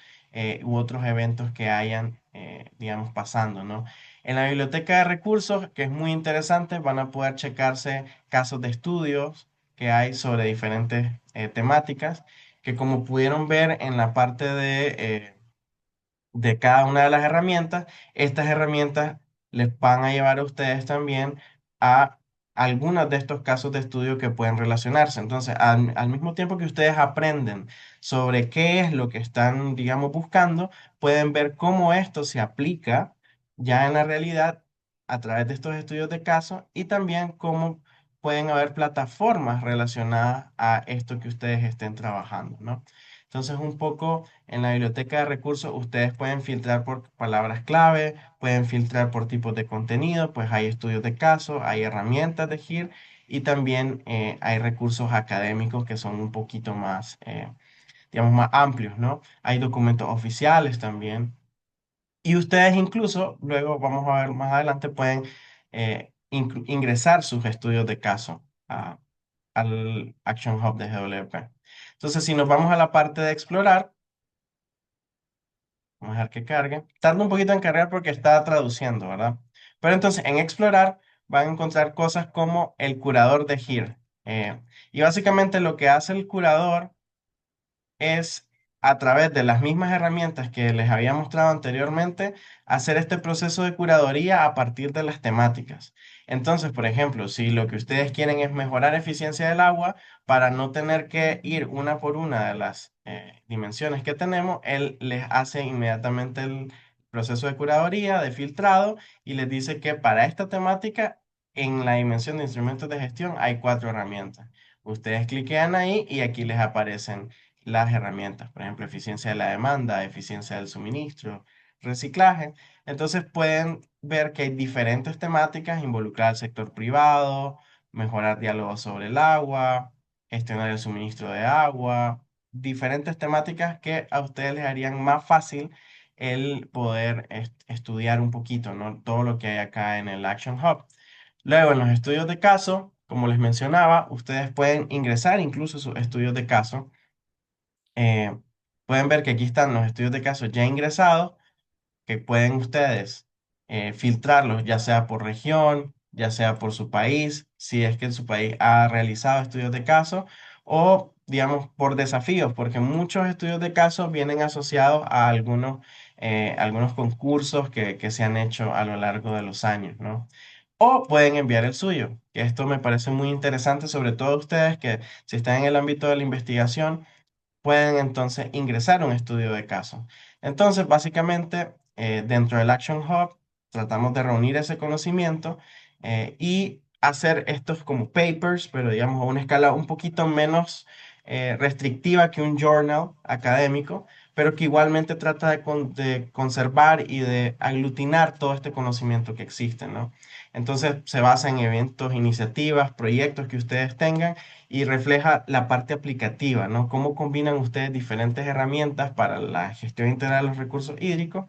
u otros eventos que hayan, digamos, pasando, ¿no? En la biblioteca de recursos, que es muy interesante, van a poder checarse casos de estudios que hay sobre diferentes temáticas, que como pudieron ver en la parte de cada una de las herramientas, estas herramientas les van a llevar a ustedes también a algunos de estos casos de estudio que pueden relacionarse. Entonces, al mismo tiempo que ustedes aprenden sobre qué es lo que están, digamos, buscando, pueden ver cómo esto se aplica ya en la realidad a través de estos estudios de caso y también cómo pueden haber plataformas relacionadas a esto que ustedes estén trabajando, ¿no? Entonces, un poco en la biblioteca de recursos, ustedes pueden filtrar por palabras clave, pueden filtrar por tipos de contenido, pues hay estudios de caso, hay herramientas de GIR y también hay recursos académicos que son un poquito más, digamos, más amplios, ¿no? Hay documentos oficiales también. Y ustedes incluso, luego vamos a ver más adelante, pueden ingresar sus estudios de caso al Action Hub de GWP. Entonces, si nos vamos a la parte de explorar, vamos a dejar que cargue. Tarda un poquito en cargar porque está traduciendo, ¿verdad? Pero entonces en explorar van a encontrar cosas como el curador de GIR. Y básicamente lo que hace el curador es, a través de las mismas herramientas que les había mostrado anteriormente, hacer este proceso de curaduría a partir de las temáticas. Entonces, por ejemplo, si lo que ustedes quieren es mejorar eficiencia del agua, para no tener que ir una por una de las dimensiones que tenemos, él les hace inmediatamente el proceso de curaduría, de filtrado, y les dice que para esta temática, en la dimensión de instrumentos de gestión, hay 4 herramientas. Ustedes cliquean ahí y aquí les aparecen las herramientas, por ejemplo, eficiencia de la demanda, eficiencia del suministro, reciclaje. Entonces pueden ver que hay diferentes temáticas, involucrar al sector privado, mejorar diálogos sobre el agua, gestionar el suministro de agua, diferentes temáticas que a ustedes les harían más fácil el poder estudiar un poquito, ¿no? Todo lo que hay acá en el Action Hub. Luego, en los estudios de caso, como les mencionaba, ustedes pueden ingresar incluso sus estudios de caso. eh, Pueden ver que aquí están los estudios de caso ya ingresados, que pueden ustedes filtrarlos, ya sea por región, ya sea por su país, si es que su país ha realizado estudios de caso, o digamos por desafíos, porque muchos estudios de caso vienen asociados a algunos concursos que se han hecho a lo largo de los años, ¿no? O pueden enviar el suyo, que esto me parece muy interesante, sobre todo ustedes que si están en el ámbito de la investigación pueden entonces ingresar a un estudio de caso. Entonces, básicamente, dentro del Action Hub, tratamos de reunir ese conocimiento y hacer estos como papers, pero digamos a una escala un poquito menos restrictiva que un journal académico, pero que igualmente trata de conservar y de aglutinar todo este conocimiento que existe, ¿no? Entonces, se basa en eventos, iniciativas, proyectos que ustedes tengan y refleja la parte aplicativa, ¿no? Cómo combinan ustedes diferentes herramientas para la gestión integral de los recursos hídricos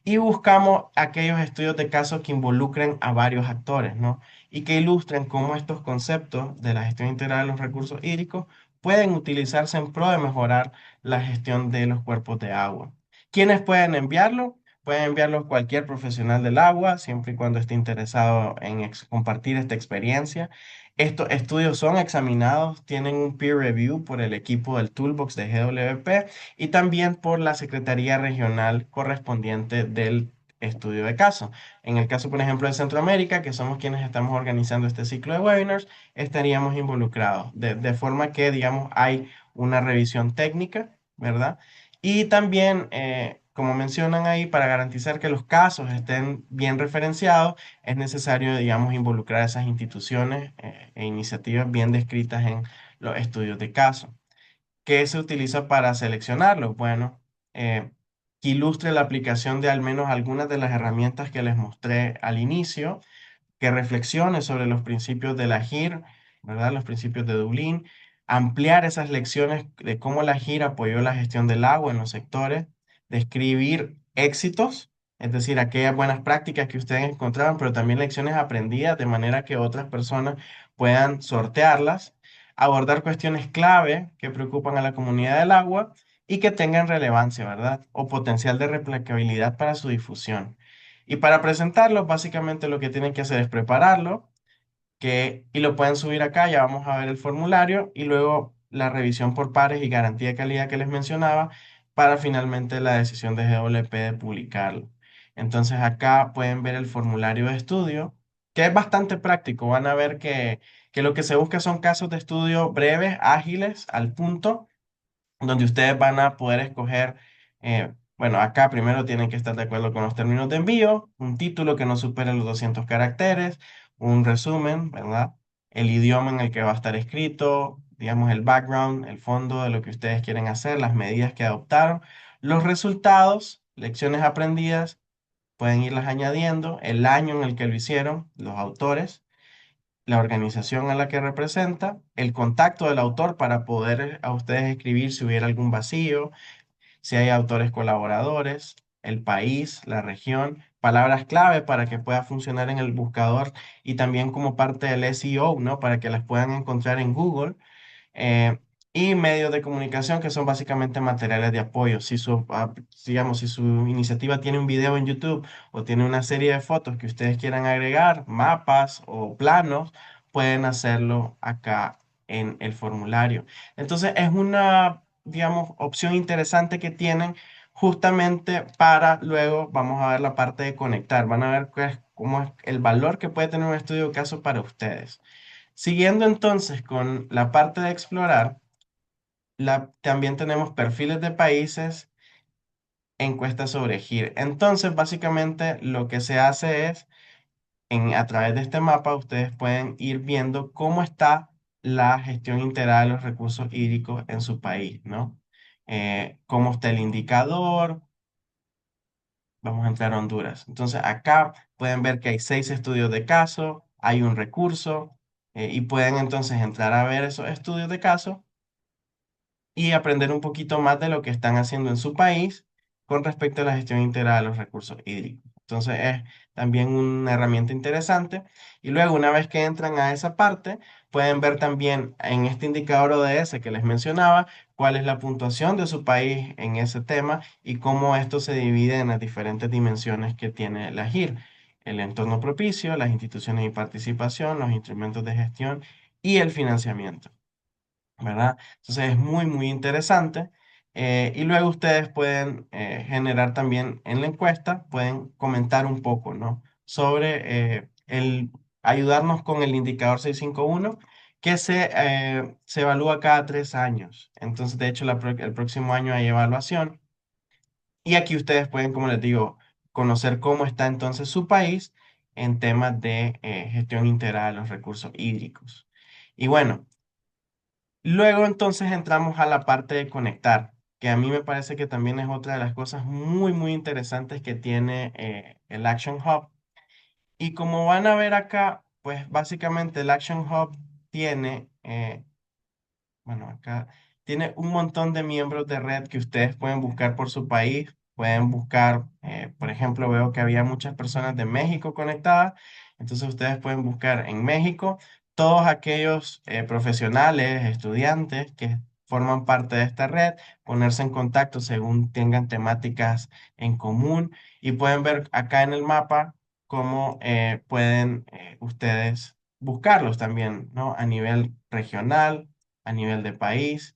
y buscamos aquellos estudios de casos que involucren a varios actores, ¿no? Y que ilustren cómo estos conceptos de la gestión integral de los recursos hídricos pueden utilizarse en pro de mejorar la gestión de los cuerpos de agua. ¿Quiénes pueden enviarlo? Pueden enviarlo cualquier profesional del agua, siempre y cuando esté interesado en compartir esta experiencia. Estos estudios son examinados, tienen un peer review por el equipo del Toolbox de GWP y también por la Secretaría Regional correspondiente del estudio de caso. En el caso, por ejemplo, de Centroamérica, que somos quienes estamos organizando este ciclo de webinars, estaríamos involucrados, de forma que, digamos, hay una revisión técnica, ¿verdad? Y también, como mencionan ahí, para garantizar que los casos estén bien referenciados, es necesario, digamos, involucrar a esas instituciones e iniciativas bien descritas en los estudios de caso. ¿Qué se utiliza para seleccionarlos? Bueno, que ilustre la aplicación de al menos algunas de las herramientas que les mostré al inicio, que reflexione sobre los principios de la GIR, ¿verdad? Los principios de Dublín, ampliar esas lecciones de cómo la GIR apoyó la gestión del agua en los sectores, describir éxitos, es decir, aquellas buenas prácticas que ustedes encontraron, pero también lecciones aprendidas de manera que otras personas puedan sortearlas, abordar cuestiones clave que preocupan a la comunidad del agua y que tengan relevancia, ¿verdad? O potencial de replicabilidad para su difusión. Y para presentarlo, básicamente lo que tienen que hacer es prepararlo, y lo pueden subir acá, ya vamos a ver el formulario, y luego la revisión por pares y garantía de calidad que les mencionaba, para finalmente la decisión de GWP de publicarlo. Entonces acá pueden ver el formulario de estudio, que es bastante práctico. Van a ver que lo que se busca son casos de estudio breves, ágiles, al punto, donde ustedes van a poder escoger, bueno, acá primero tienen que estar de acuerdo con los términos de envío, un título que no supere los 200 caracteres, un resumen, ¿verdad? El idioma en el que va a estar escrito, digamos, el background, el fondo de lo que ustedes quieren hacer, las medidas que adoptaron, los resultados, lecciones aprendidas, pueden irlas añadiendo, el año en el que lo hicieron, los autores, la organización a la que representa, el contacto del autor para poder a ustedes escribir si hubiera algún vacío, si hay autores colaboradores, el país, la región, palabras clave para que pueda funcionar en el buscador y también como parte del SEO, ¿no? Para que las puedan encontrar en Google, eh, y medios de comunicación que son básicamente materiales de apoyo. Digamos, si su iniciativa tiene un video en YouTube o tiene una serie de fotos que ustedes quieran agregar, mapas o planos, pueden hacerlo acá en el formulario. Entonces es una, digamos, opción interesante que tienen justamente para luego, vamos a ver la parte de conectar, van a ver cómo es el valor que puede tener un estudio de caso para ustedes. Siguiendo entonces con la parte de explorar, también tenemos perfiles de países, encuestas sobre GIR. Entonces, básicamente lo que se hace es, a través de este mapa, ustedes pueden ir viendo cómo está la gestión integral de los recursos hídricos en su país, ¿no? Cómo está el indicador. Vamos a entrar a Honduras. Entonces, acá pueden ver que hay 6 estudios de caso, hay un recurso, y pueden entonces entrar a ver esos estudios de caso y aprender un poquito más de lo que están haciendo en su país con respecto a la gestión integral de los recursos hídricos. Entonces es también una herramienta interesante. Y luego, una vez que entran a esa parte, pueden ver también en este indicador ODS que les mencionaba cuál es la puntuación de su país en ese tema y cómo esto se divide en las diferentes dimensiones que tiene la GIR: el entorno propicio, las instituciones y participación, los instrumentos de gestión y el financiamiento, ¿verdad? Entonces es muy, muy interesante. Y luego ustedes pueden generar también en la encuesta, pueden comentar un poco, ¿no? Sobre ayudarnos con el indicador 651, que se evalúa cada 3 años. Entonces, de hecho, el próximo año hay evaluación. Y aquí ustedes pueden, como les digo, conocer cómo está entonces su país en temas de gestión integral de los recursos hídricos. Y bueno. Luego entonces entramos a la parte de conectar, que a mí me parece que también es otra de las cosas muy, muy interesantes que tiene el Action Hub. Y como van a ver acá, pues básicamente el Action Hub tiene, bueno, acá tiene un montón de miembros de red que ustedes pueden buscar por su país. Pueden buscar, por ejemplo, veo que había muchas personas de México conectadas. Entonces ustedes pueden buscar en México todos aquellos profesionales, estudiantes que forman parte de esta red, ponerse en contacto según tengan temáticas en común, y pueden ver acá en el mapa cómo pueden ustedes buscarlos también, ¿no? A nivel regional, a nivel de país,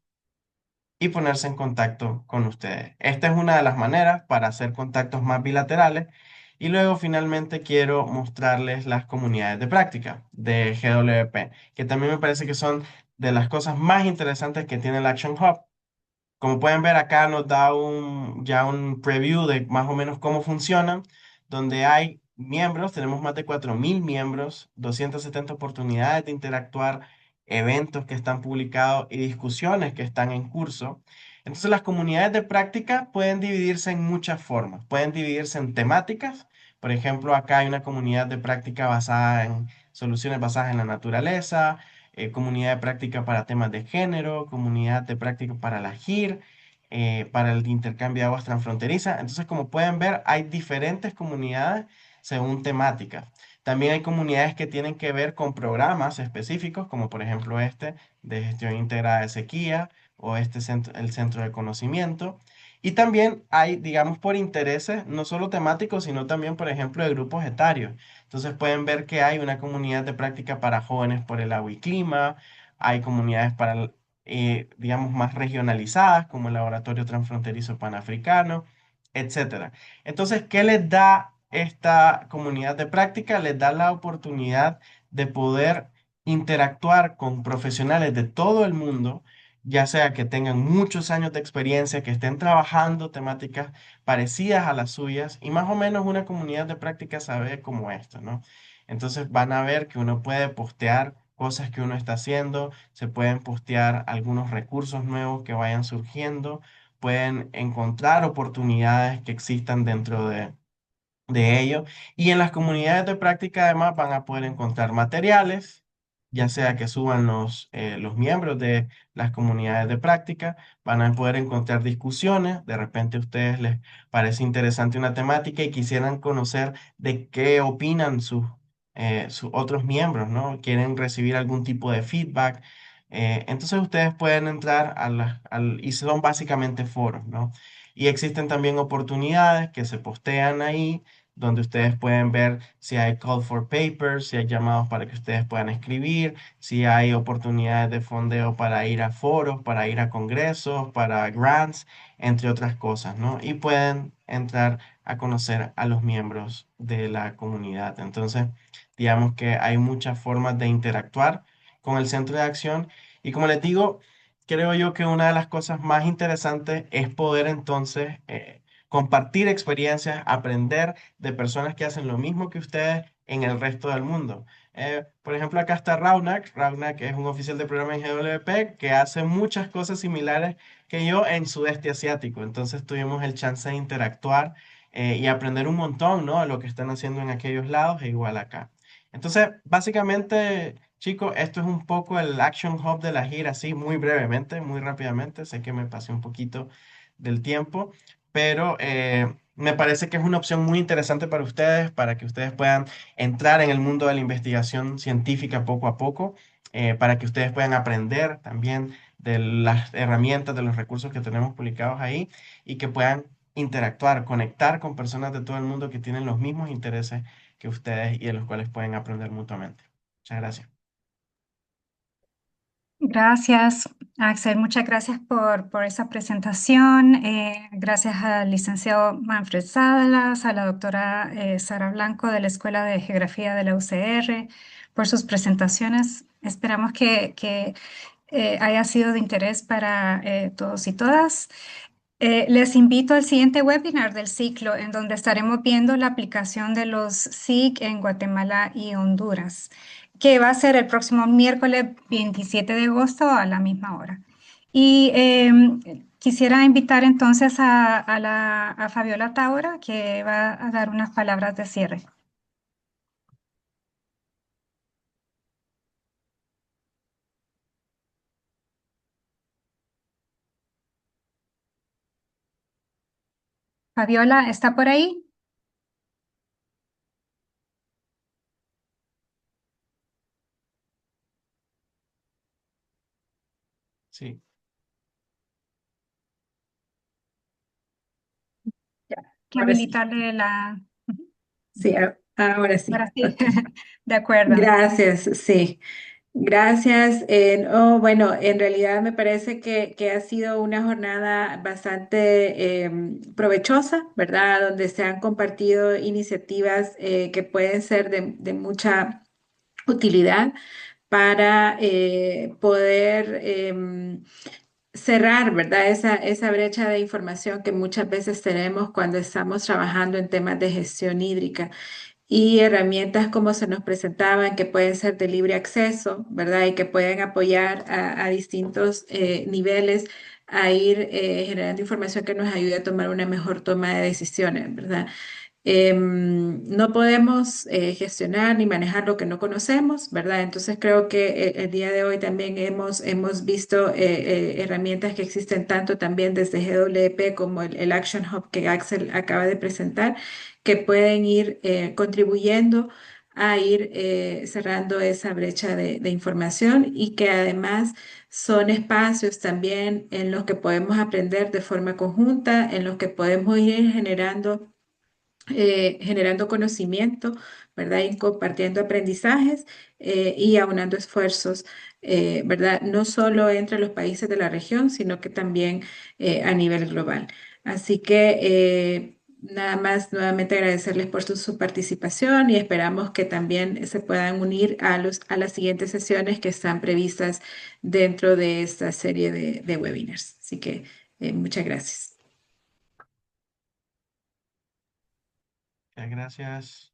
y ponerse en contacto con ustedes. Esta es una de las maneras para hacer contactos más bilaterales. Y luego finalmente quiero mostrarles las comunidades de práctica de GWP, que también me parece que son de las cosas más interesantes que tiene el Action Hub. Como pueden ver acá nos da ya un preview de más o menos cómo funcionan, donde hay miembros, tenemos más de 4.000 miembros, 270 oportunidades de interactuar, eventos que están publicados y discusiones que están en curso. Entonces las comunidades de práctica pueden dividirse en muchas formas. Pueden dividirse en temáticas. Por ejemplo, acá hay una comunidad de práctica basada en soluciones basadas en la naturaleza, comunidad de práctica para temas de género, comunidad de práctica para la GIR, para el intercambio de aguas transfronterizas. Entonces, como pueden ver, hay diferentes comunidades según temáticas. También hay comunidades que tienen que ver con programas específicos, como por ejemplo este de gestión integrada de sequía o este centro, el centro de conocimiento. Y también hay, digamos, por intereses, no solo temáticos, sino también, por ejemplo, de grupos etarios. Entonces pueden ver que hay una comunidad de práctica para jóvenes por el agua y clima, hay comunidades para, digamos, más regionalizadas, como el Laboratorio Transfronterizo Panafricano, etcétera. Entonces, ¿qué les da esta comunidad de práctica? Les da la oportunidad de poder interactuar con profesionales de todo el mundo, ya sea que tengan muchos años de experiencia, que estén trabajando temáticas parecidas a las suyas, y más o menos una comunidad de práctica sabe como esto, ¿no? Entonces van a ver que uno puede postear cosas que uno está haciendo, se pueden postear algunos recursos nuevos que vayan surgiendo, pueden encontrar oportunidades que existan dentro de ello. Y en las comunidades de práctica además van a poder encontrar materiales, ya sea que suban los miembros de las comunidades de práctica, van a poder encontrar discusiones, de repente a ustedes les parece interesante una temática y quisieran conocer de qué opinan sus otros miembros, ¿no? Quieren recibir algún tipo de feedback. Entonces ustedes pueden entrar y son básicamente foros, ¿no? Y existen también oportunidades que se postean ahí donde ustedes pueden ver si hay call for papers, si hay llamados para que ustedes puedan escribir, si hay oportunidades de fondeo para ir a foros, para ir a congresos, para grants, entre otras cosas, ¿no? Y pueden entrar a conocer a los miembros de la comunidad. Entonces, digamos que hay muchas formas de interactuar con el centro de acción y como les digo, creo yo que una de las cosas más interesantes es poder entonces compartir experiencias, aprender de personas que hacen lo mismo que ustedes en el resto del mundo. Por ejemplo, acá está Raunak. Raunak es un oficial de programa en GWP que hace muchas cosas similares que yo en sudeste asiático. Entonces tuvimos el chance de interactuar y aprender un montón, ¿no? De lo que están haciendo en aquellos lados e igual acá. Entonces, básicamente, chicos, esto es un poco el Action Hub de la gira, así muy brevemente, muy rápidamente. Sé que me pasé un poquito del tiempo, pero me parece que es una opción muy interesante para ustedes, para que ustedes puedan entrar en el mundo de la investigación científica poco a poco, para que ustedes puedan aprender también de las herramientas, de los recursos que tenemos publicados ahí y que puedan interactuar, conectar con personas de todo el mundo que tienen los mismos intereses que ustedes y de los cuales pueden aprender mutuamente. Muchas gracias. Gracias, Axel. Muchas gracias por esa presentación. Gracias al licenciado Manfred Salas, a la doctora Sara Blanco de la Escuela de Geografía de la UCR por sus presentaciones. Esperamos que haya sido de interés para todos y todas. Les invito al siguiente webinar del ciclo, en donde estaremos viendo la aplicación de los SIG en Guatemala y Honduras, que va a ser el próximo miércoles 27 de agosto a la misma hora. Y quisiera invitar entonces a Fabiola Taura, que va a dar unas palabras de cierre. Fabiola, ¿está por ahí? Sí. Ya. Que Ahora sí, habilitarle la... Ujú. sí, ahora sí. Ahora sí, Ok. de acuerdo. Gracias, sí. Gracias. Bueno, en realidad me parece que ha sido una jornada bastante provechosa, ¿verdad? Donde se han compartido iniciativas que pueden ser de mucha utilidad para poder cerrar, ¿verdad? Esa brecha de información que muchas veces tenemos cuando estamos trabajando en temas de gestión hídrica y herramientas como se nos presentaban que pueden ser de libre acceso, ¿verdad? Y que pueden apoyar a distintos niveles a ir generando información que nos ayude a tomar una mejor toma de decisiones, ¿verdad? No podemos gestionar ni manejar lo que no conocemos, ¿verdad? Entonces creo que el día de hoy también hemos visto herramientas que existen tanto también desde GWP como el Action Hub que Axel acaba de presentar, que pueden ir contribuyendo a ir cerrando esa brecha de información y que además son espacios también en los que podemos aprender de forma conjunta, en los que podemos ir generando conocimiento, ¿verdad? Y compartiendo aprendizajes y aunando esfuerzos, ¿verdad? No solo entre los países de la región, sino que también a nivel global. Así que nada más nuevamente agradecerles por su participación y esperamos que también se puedan unir a las siguientes sesiones que están previstas dentro de esta serie de webinars. Así que muchas gracias. Gracias.